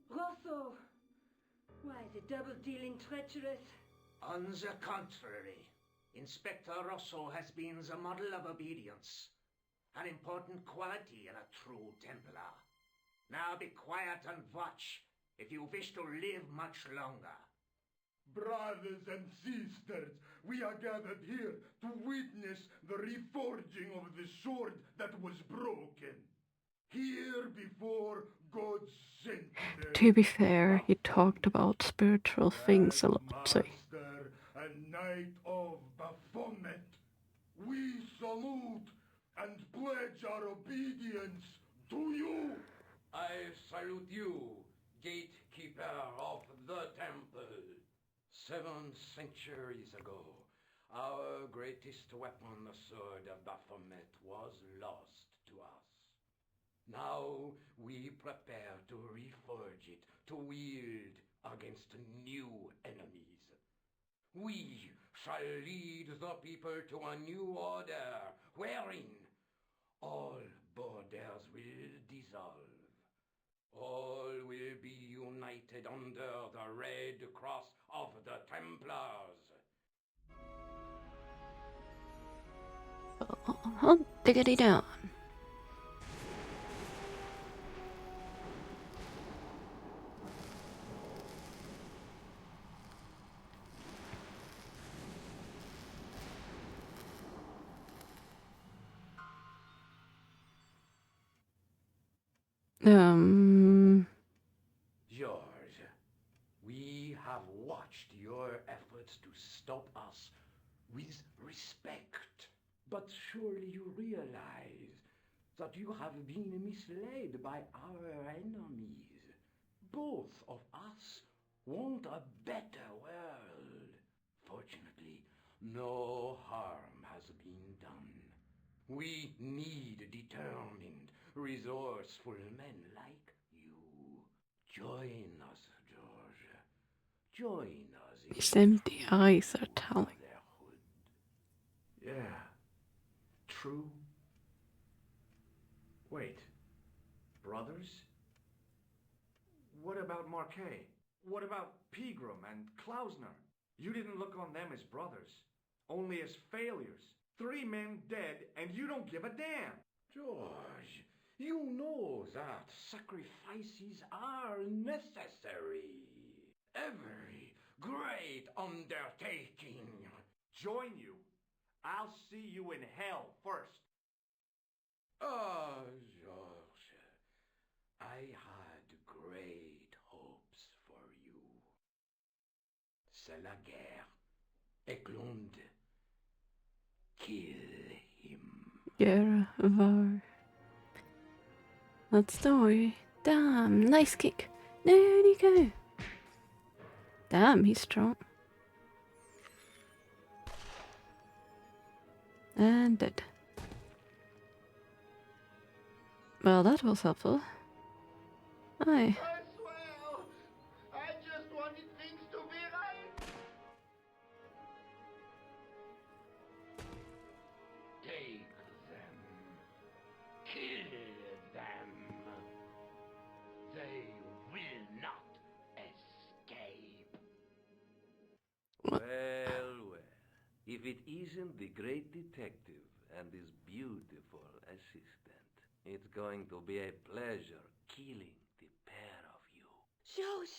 [SPEAKER 6] Rosso! Why, the double-dealing treacherous?
[SPEAKER 3] On the contrary, Inspector Rosso has been the model of obedience, an important quality in a true Templar. Now be quiet and watch, if you wish to live much longer.
[SPEAKER 7] Brothers and sisters, we are gathered here to witness the reforging of the sword that was broken. Here before God's sentinel.
[SPEAKER 1] To be fair, he talked about spiritual things a lot, so...
[SPEAKER 7] Master and Knight of Baphomet, we salute and pledge our obedience to you.
[SPEAKER 8] I salute you, gatekeeper of the temple. 7 centuries ago, our greatest weapon, the sword of Baphomet, was lost to us. Now we prepare to reforge it, to wield against new enemies. We shall lead the people to a new order, wherein all borders will dissolve. All will be united under the red cross of the Templars.
[SPEAKER 1] Oh, diggity down.
[SPEAKER 8] George, we have watched your efforts to stop us with respect. But surely you realize that you have been misled by our enemies. Both of us want a better world. Fortunately, no harm has been done. We need determined, resourceful men like you. Join us, George. Join us in
[SPEAKER 1] His empty eyes are telling.
[SPEAKER 8] brotherhood. Yeah. True. Wait. Brothers?
[SPEAKER 2] What about Marquet? What about Pegram and Klausner? You didn't look on them as brothers, only as failures. 3 men dead, and you don't give a damn.
[SPEAKER 8] George, you know that sacrifices are necessary. Every great undertaking.
[SPEAKER 2] Join you. I'll see you in hell first.
[SPEAKER 8] Ah, George, I had great hopes for you. C'est la guerre. Eklund, kill him.
[SPEAKER 1] Gera var. That's the way. Damn, nice kick. There you go. Damn, he's strong. And dead. Well, that was helpful. Aye.
[SPEAKER 7] I swear, I just wanted things to be right.
[SPEAKER 8] Take them. Kill them. They will not escape.
[SPEAKER 5] Well, well. If it isn't the great detective and his beautiful assistant, it's going to be a pleasure killing the pair of you.
[SPEAKER 6] George,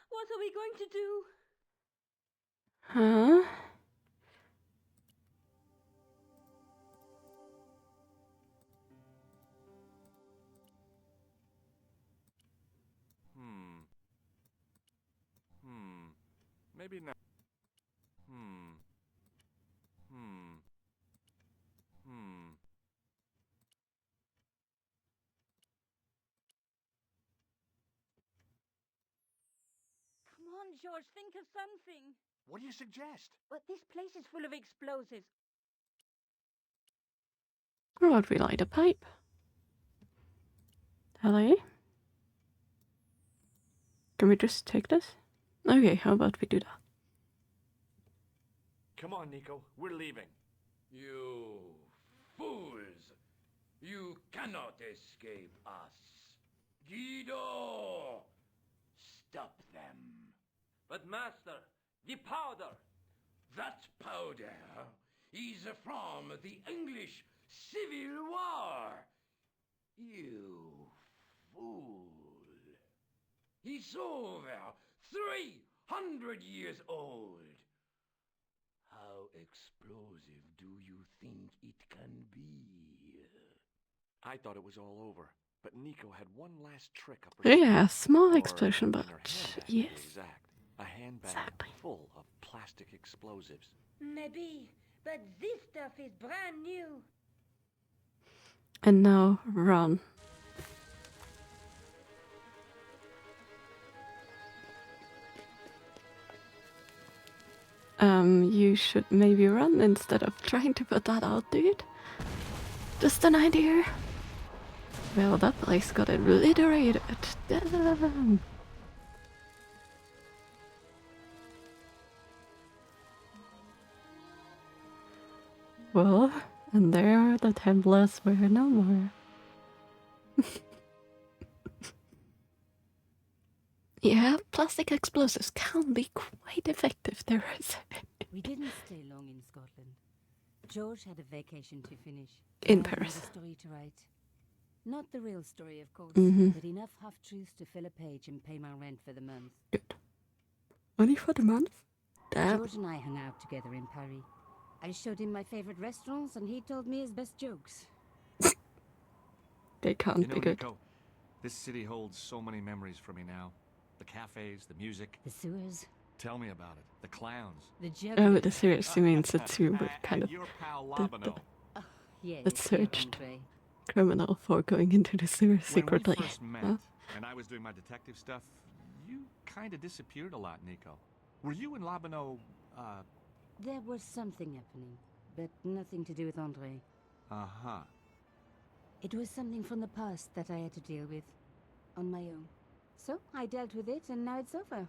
[SPEAKER 6] what are we going to do?
[SPEAKER 1] Huh?
[SPEAKER 2] Maybe not.
[SPEAKER 6] Come on, George, think of something.
[SPEAKER 2] What do you suggest?
[SPEAKER 6] But this place is full of explosives.
[SPEAKER 1] Or would we light a pipe? Hello? Can we just take this? Okay, how about we do that?
[SPEAKER 2] Come on, Nico. We're leaving.
[SPEAKER 8] You fools! You cannot escape us. Guido! Stop them.
[SPEAKER 5] But master, the powder!
[SPEAKER 8] That powder is from the English Civil War. You fool. It's over 300 years old. How explosive do you think it can be?
[SPEAKER 2] I thought it was all over, but Nico had one last trick up her
[SPEAKER 1] Yeah, small
[SPEAKER 2] Or
[SPEAKER 1] explosion,
[SPEAKER 2] in
[SPEAKER 1] but
[SPEAKER 2] her handbag, to be
[SPEAKER 1] yes.
[SPEAKER 2] exact. A handbag
[SPEAKER 1] Exactly.
[SPEAKER 2] full of plastic explosives.
[SPEAKER 6] Maybe, but this stuff is brand new.
[SPEAKER 1] And now run. You should maybe run instead of trying to put that out, dude. Just an idea. Well, that place got obliterated. Damn. Well, and there the Templars were no more. Yeah, plastic explosives can be quite effective, there is.
[SPEAKER 9] We didn't stay long in Scotland. George had a vacation to finish.
[SPEAKER 1] In
[SPEAKER 9] I had
[SPEAKER 1] Paris.
[SPEAKER 9] a story to write. Not the real story, of course,
[SPEAKER 1] Mhm.
[SPEAKER 9] but enough half-truths to fill a page and pay my rent for the month.
[SPEAKER 1] Good. Only for the month? Damn.
[SPEAKER 9] George and I hung out together in Paris. I showed him my favorite restaurants and he told me his best jokes.
[SPEAKER 1] They can't
[SPEAKER 2] You know,
[SPEAKER 1] be good.
[SPEAKER 2] Nico, This city holds so many memories for me now. The cafes, the music.
[SPEAKER 9] The sewers,
[SPEAKER 2] Tell me about it. The clowns.
[SPEAKER 9] the
[SPEAKER 1] Oh,
[SPEAKER 9] jugglers.
[SPEAKER 1] with the seriously means that you were kind
[SPEAKER 2] And
[SPEAKER 1] of
[SPEAKER 2] your pal
[SPEAKER 1] the-
[SPEAKER 2] Labano.
[SPEAKER 9] Yes,
[SPEAKER 1] That's
[SPEAKER 9] dear
[SPEAKER 1] searched.
[SPEAKER 9] Andre.
[SPEAKER 1] criminal for going into the sewer
[SPEAKER 2] When
[SPEAKER 1] secretly.
[SPEAKER 2] we first met,
[SPEAKER 1] Huh?
[SPEAKER 2] and I was doing my detective stuff, you kind of disappeared a lot, Nico. Were you and Labano,
[SPEAKER 9] There was something happening, but nothing to do with Andre.
[SPEAKER 2] Uh-huh.
[SPEAKER 9] It was something from the past that I had to deal with on my own. So I dealt with it, and now it's over.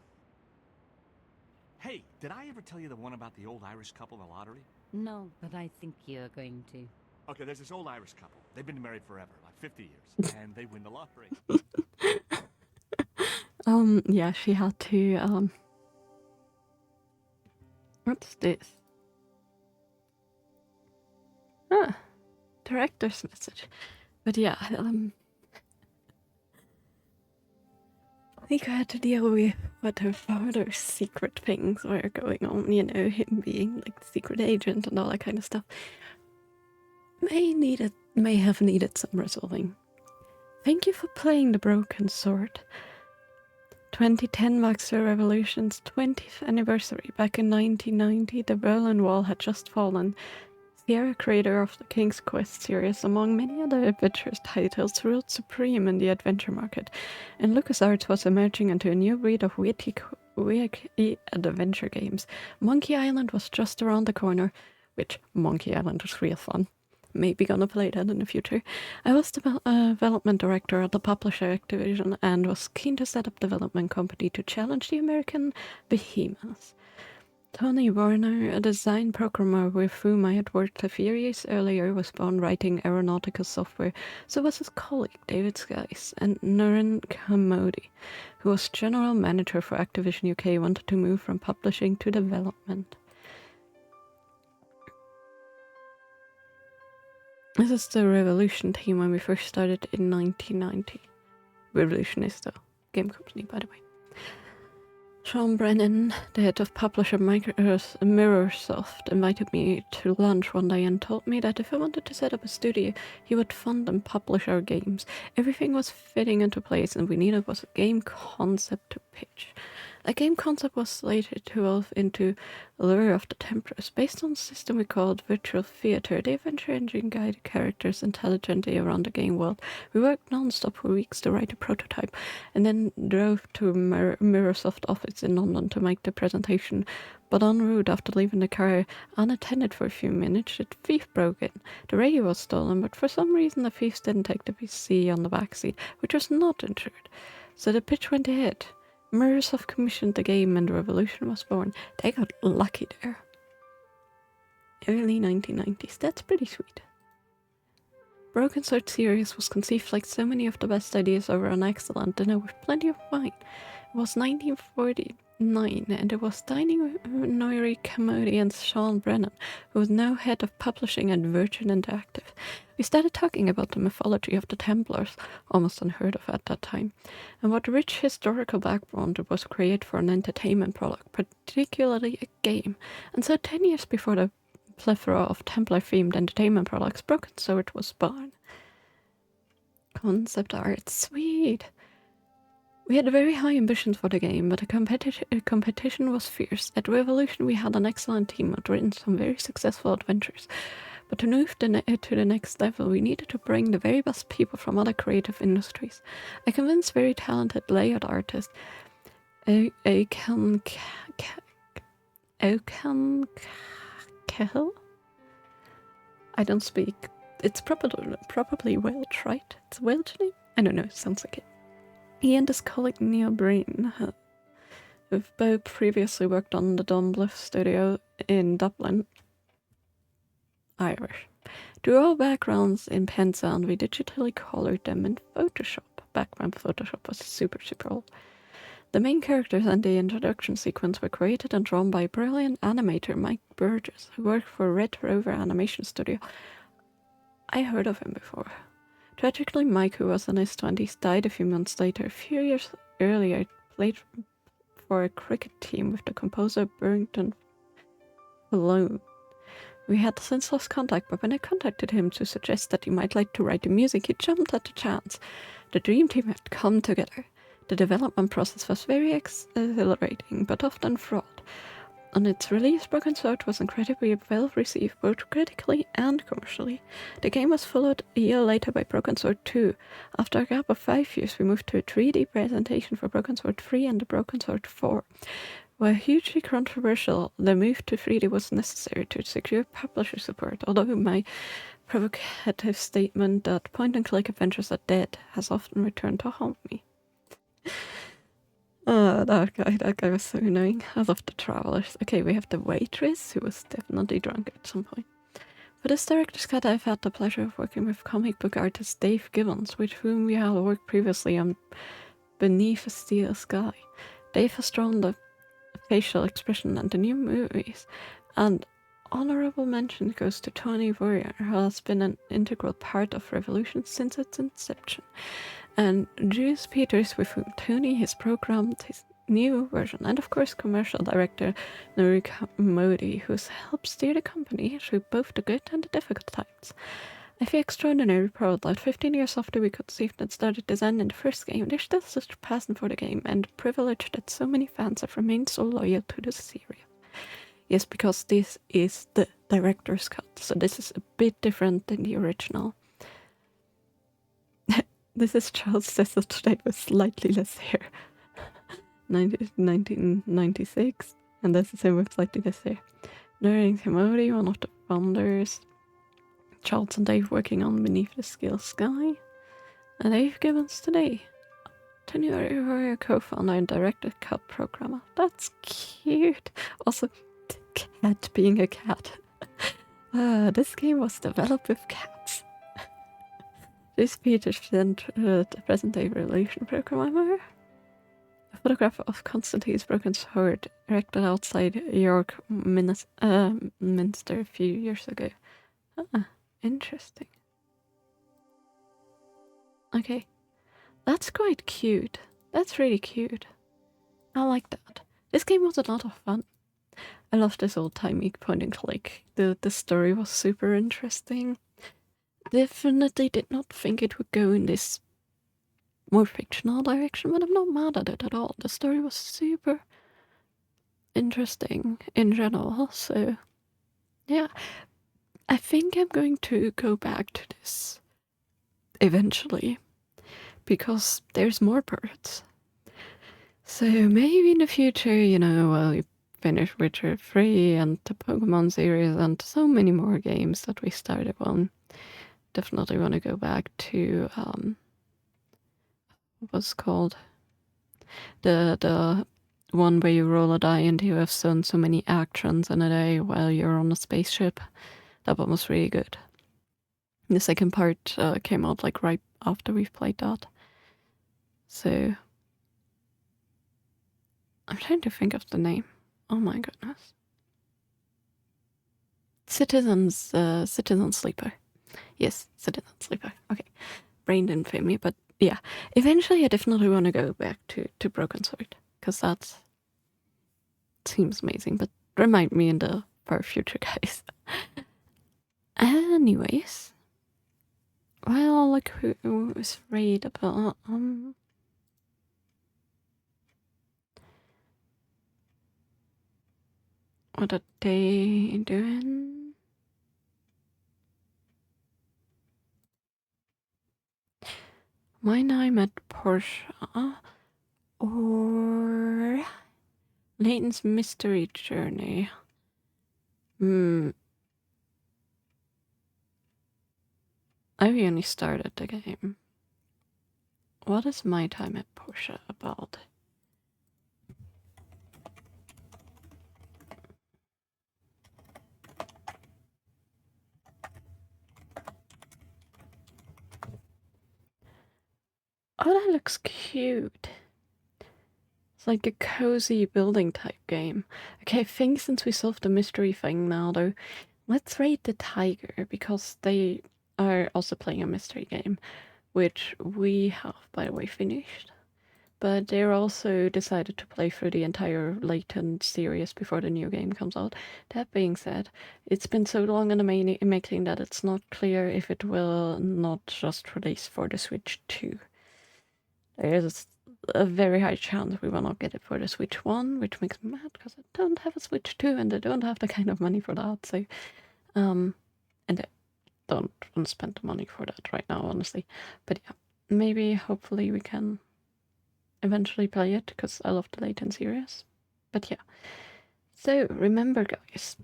[SPEAKER 2] Hey, did I ever tell you the one about the old Irish couple in the lottery?
[SPEAKER 9] No, but I think you're going to.
[SPEAKER 2] Okay, there's this old Irish couple. They've been married forever, like 50 years, and they win the lottery.
[SPEAKER 1] Yeah, she had to, what's this? Ah, director's message. But yeah, Nico had to deal with what her father's secret things were going on, you know, him being like the secret agent and all that kind of stuff. May have needed some resolving. Thank you for playing The Broken Sword. 2010 marks the revolution's 20th anniversary. Back in 1990, the Berlin Wall had just fallen. Sierra, creator of the King's Quest series, among many other adventurous titles, ruled supreme in the adventure market, and LucasArts was emerging into a new breed of witty adventure games. Monkey Island was just around the corner, which Monkey Island was real fun. Maybe gonna play that in the future. I was the development director at the publisher Activision and was keen to set up development company to challenge the American behemoths. Tony Warner, a design programmer with whom I had worked a few years earlier, was born writing aeronautical software, so was his colleague David Skies, and Nurin Kamodi, who was general manager for Activision UK, wanted to move from publishing to development. This is the Revolution team when we first started in 1990. Revolution is the game company, by the way. Sean Brennan, the head of publisher Mirrorsoft, invited me to lunch one day and told me that if I wanted to set up a studio, he would fund and publish our games. Everything was fitting into place and we needed was a game concept to pitch. A game concept was slated to evolve into Lure of the Templars, based on a system we called Virtual Theater. The adventure engine guided characters intelligently around the game world. We worked non-stop for weeks to write a prototype, and then drove to Mirrorsoft office in London to make the presentation. But en route, after leaving the car unattended for a few minutes, a thief broke in. The radio was stolen, but for some reason the thieves didn't take the PC on the backseat, which was not insured. So the pitch went ahead. Mirrorsoft commissioned the game and the revolution was born. They got lucky there. Early 1990s, that's pretty sweet. Broken Sword series was conceived like so many of the best ideas over an excellent dinner with plenty of wine. It was 1949 and it was Nori Kamodi and Sean Brennan, who was now head of publishing at Virgin Interactive. We started talking about the mythology of the Templars, almost unheard of at that time, and what rich historical background it was created for an entertainment product, particularly a game. And so 10 years before the plethora of Templar-themed entertainment products, Broken Sword was born. Concept art, sweet! We had very high ambitions for the game, but the competition was fierce. At Revolution we had an excellent team who had written some very successful adventures. But to move to the next level, we needed to bring the very best people from other creative industries. I convinced very talented layout artist Okan Cahill? I don't speak. It's probably Welsh, right? It's a Welsh name? I don't know, it sounds like it. He and his colleague Neil Breen, who've both previously worked on the Don Bluth studio in Dublin, Irish. Drew all backgrounds in pencil and we digitally colored them in Photoshop, back when Photoshop was super old. The main characters and the introduction sequence were created and drawn by brilliant animator Mike Burgess, who worked for Red Rover Animation Studio. I heard of him before. Tragically, Mike, who was in his 20s, died a few months later. A few years earlier, played for a cricket team with the composer Burrington Malone, We had since lost contact, but when I contacted him to suggest that he might like to write the music, he jumped at the chance. The dream team had come together. The development process was very exhilarating, but often fraught. On its release, Broken Sword was incredibly well received both critically and commercially. The game was followed a year later by Broken Sword 2. After a gap of 5 years, we moved to a 3D presentation for Broken Sword 3 and the Broken Sword 4. While hugely controversial, the move to 3D was necessary to secure publisher support, although my provocative statement that point-and-click adventures are dead has often returned to haunt me. That guy was so annoying. I love the travelers. Okay, we have the waitress, who was definitely drunk at some point. For this director's cut, I've had the pleasure of working with comic book artist Dave Gibbons, with whom we had worked previously on Beneath a Steel Sky. Dave has drawn the facial expression and the new movies, and honorable mention goes to Tony Warrior, who has been an integral part of Revolution since its inception, and Juice Peters, with whom Tony has programmed his new version, and of course commercial director Norika Modi, who's helped steer the company through both the good and the difficult times. I feel extraordinarily proud that 15 years after we conceived and started design in the first game, there's still such a passion for the game, and privilege that so many fans have remained so loyal to the series. Yes, because this is the director's cut, so this is a bit different than the original. This is Charles Cecil today with slightly less hair. 1996, and that's the same with slightly less hair. During Modi, one of the founders, Charles and Dave working on Beneath the Steel Sky, and Dave Gibbons today. Tony Warrior, co-founder and director, cut programmer. That's cute. Also, cat being a cat. This game was developed with cats. This Peters the present-day Revolution programmer. A photograph of Constantine's broken sword erected outside York Minster a few years ago. Interesting. Okay, that's quite cute. That's really cute. I like that. This game was a lot of fun. I love this old-timey point-and-click. The story was super interesting. Definitely did not think it would go in this more fictional direction, but I'm not mad at it at all. The story was super interesting in general, so yeah. I think I'm going to go back to this eventually, because there's more parts. So maybe in the future, while we finish Witcher 3 and the Pokemon series and so many more games that we started on, definitely want to go back to what's called the one where you roll a die and you have done so many actions in a day while you're on a spaceship. That one was really good. The second part came out like right after we've played that. So I'm trying to think of the name. Oh my goodness. Citizen Sleeper. Yes, Citizen Sleeper. Okay. Brain didn't fail me, but yeah. Eventually I definitely want to go back to Broken Sword, because that seems amazing, but remind me in the far future, guys. Anyways. Well, like who was read about what are they doing? My name at Porsche or Leighton's Mystery Journey. I only started the game. What is My Time at Porsche about? Oh, that looks cute. It's like a cozy building type game. Okay, I think since we solved the mystery thing now, though, let's raid the tiger, because they are also playing a mystery game, which we have, by the way, finished. but they're also decided to play through the entire Latent series before the new game comes out. That being said, it's been so long in the making that it's not clear if it will not just release for the Switch 2. There is a very high chance we will not get it for the Switch 1, which makes me mad because I don't have a Switch 2 and I don't have the kind of money for that. So, and I don't want to spend the money for that right now, honestly. But yeah, maybe hopefully we can eventually play it because I love the Latent series. But yeah, so remember, guys,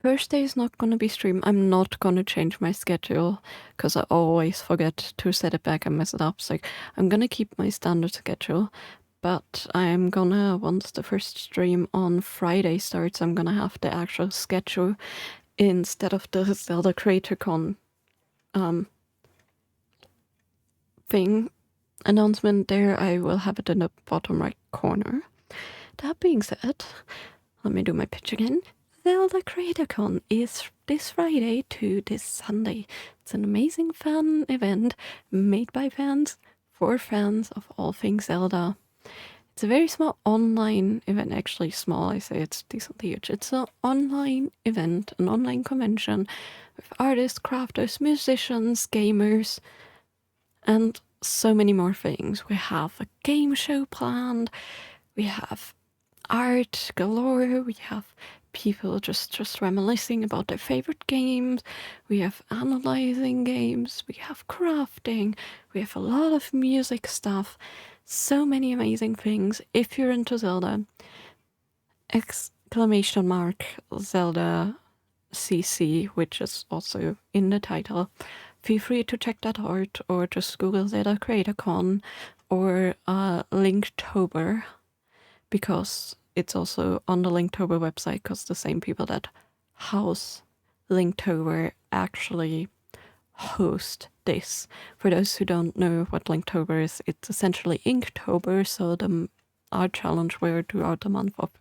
[SPEAKER 1] Thursday is not going to be stream. I'm not going to change my schedule because I always forget to set it back and mess it up. So I'm going to keep my standard schedule, but I'm gonna, once the first stream on Friday starts, I'm gonna have the actual schedule instead of the Zelda CreatorCon thing announcement there. I will have it in the bottom right corner. That being said, let me do my pitch again. Zelda CreatorCon is this Friday to this Sunday. It's an amazing fan event made by fans for fans of all things Zelda. It's a very small online event, actually small, I say it's decently huge. It's an online event, an online convention with artists, crafters, musicians, gamers, and so many more things. We have a game show planned, we have art galore, we have people just reminiscing about their favorite games, we have analyzing games, we have crafting, we have a lot of music stuff, so many amazing things. If you're into Zelda, exclamation mark Zelda CC, which is also in the title. Feel free to check that out, or just Google Zelda CreatorCon or Linktober, because it's also on the Linktober website, because the same people that house Linktober actually host this. For those who don't know what Linktober is, it's essentially Inktober, so the art challenge where throughout the month of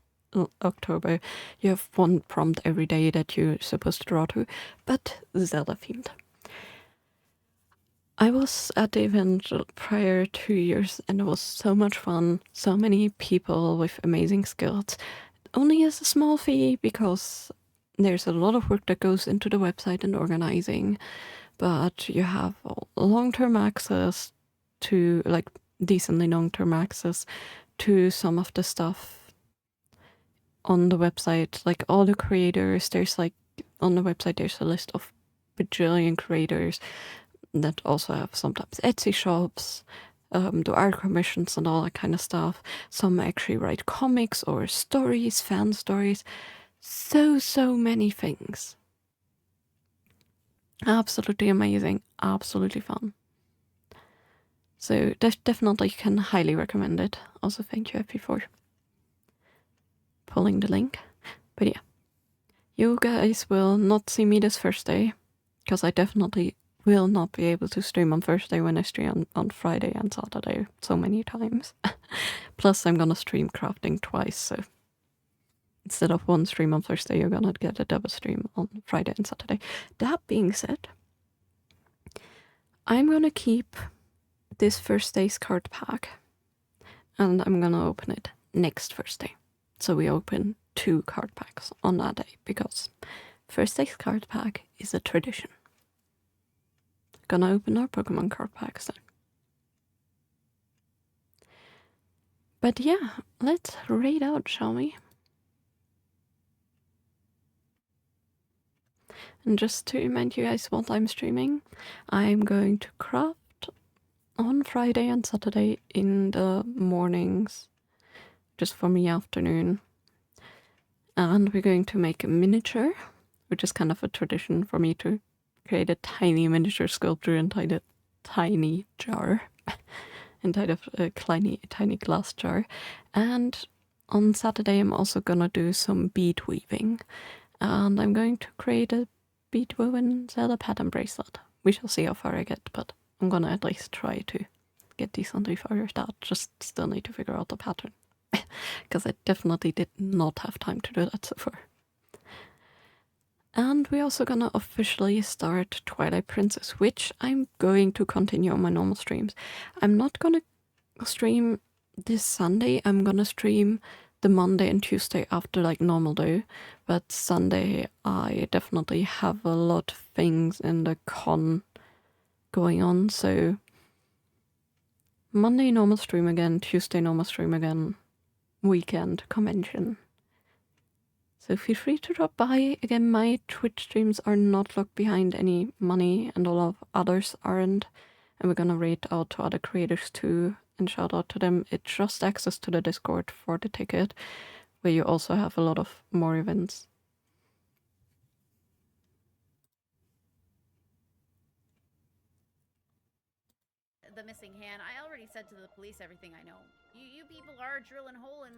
[SPEAKER 1] October you have one prompt every day that you're supposed to draw to, but Zelda themed. I was at the event prior 2 years and it was so much fun, so many people with amazing skills. Only as a small fee because there's a lot of work that goes into the website and organizing, but you have long-term access to, like, decently long-term access to some of the stuff on the website, like all the creators. There's like, on the website there's a list of bajillion creators that also have sometimes Etsy shops, do art commissions and all that kind of stuff. Some actually write comics or stories, fan stories. So many things. Absolutely amazing, absolutely fun. So definitely can highly recommend it. Also thank you Effie for pulling the link. But yeah, you guys will not see me this Thursday, because I definitely will not be able to stream on Thursday when I stream on Friday and Saturday so many times. Plus I'm gonna stream crafting twice, so instead of one stream on Thursday, you're gonna get a double stream on Friday and Saturday. That being said, I'm gonna keep this Thursday's card pack and I'm gonna open it next Thursday. So we open 2 card packs on that day, because Thursday's card pack is a tradition. Gonna open our Pokemon card packs then. But yeah, let's raid out, shall we? And just to remind you guys what I'm streaming, I'm going to craft on Friday and Saturday in the mornings, just for me afternoon. And we're going to make a miniature, which is kind of a tradition for me to create a tiny miniature sculpture inside a tiny jar, inside of a tiny glass jar. And on Saturday I'm also gonna do some bead weaving, and I'm going to create a bead woven Zelda pattern bracelet. We shall see how far I get, but I'm gonna at least try to get decently far with that. Just still need to figure out the pattern, because I definitely did not have time to do that so far. And we're also gonna officially start Twilight Princess, which I'm going to continue on my normal streams. I'm not gonna stream this Sunday. I'm gonna stream the Monday and Tuesday after like normal day, but Sunday I definitely have a lot of things in the con going on, so Monday normal stream again, Tuesday normal stream again, weekend convention. So feel free to drop by. Again, my Twitch streams are not locked behind any money and all of others aren't. And we're gonna rate out to other creators too and shout out to them. It's just access to the Discord for the ticket, where you also have a lot of more events.
[SPEAKER 10] The missing hand. I already said to the police everything I know. You people are drilling hole in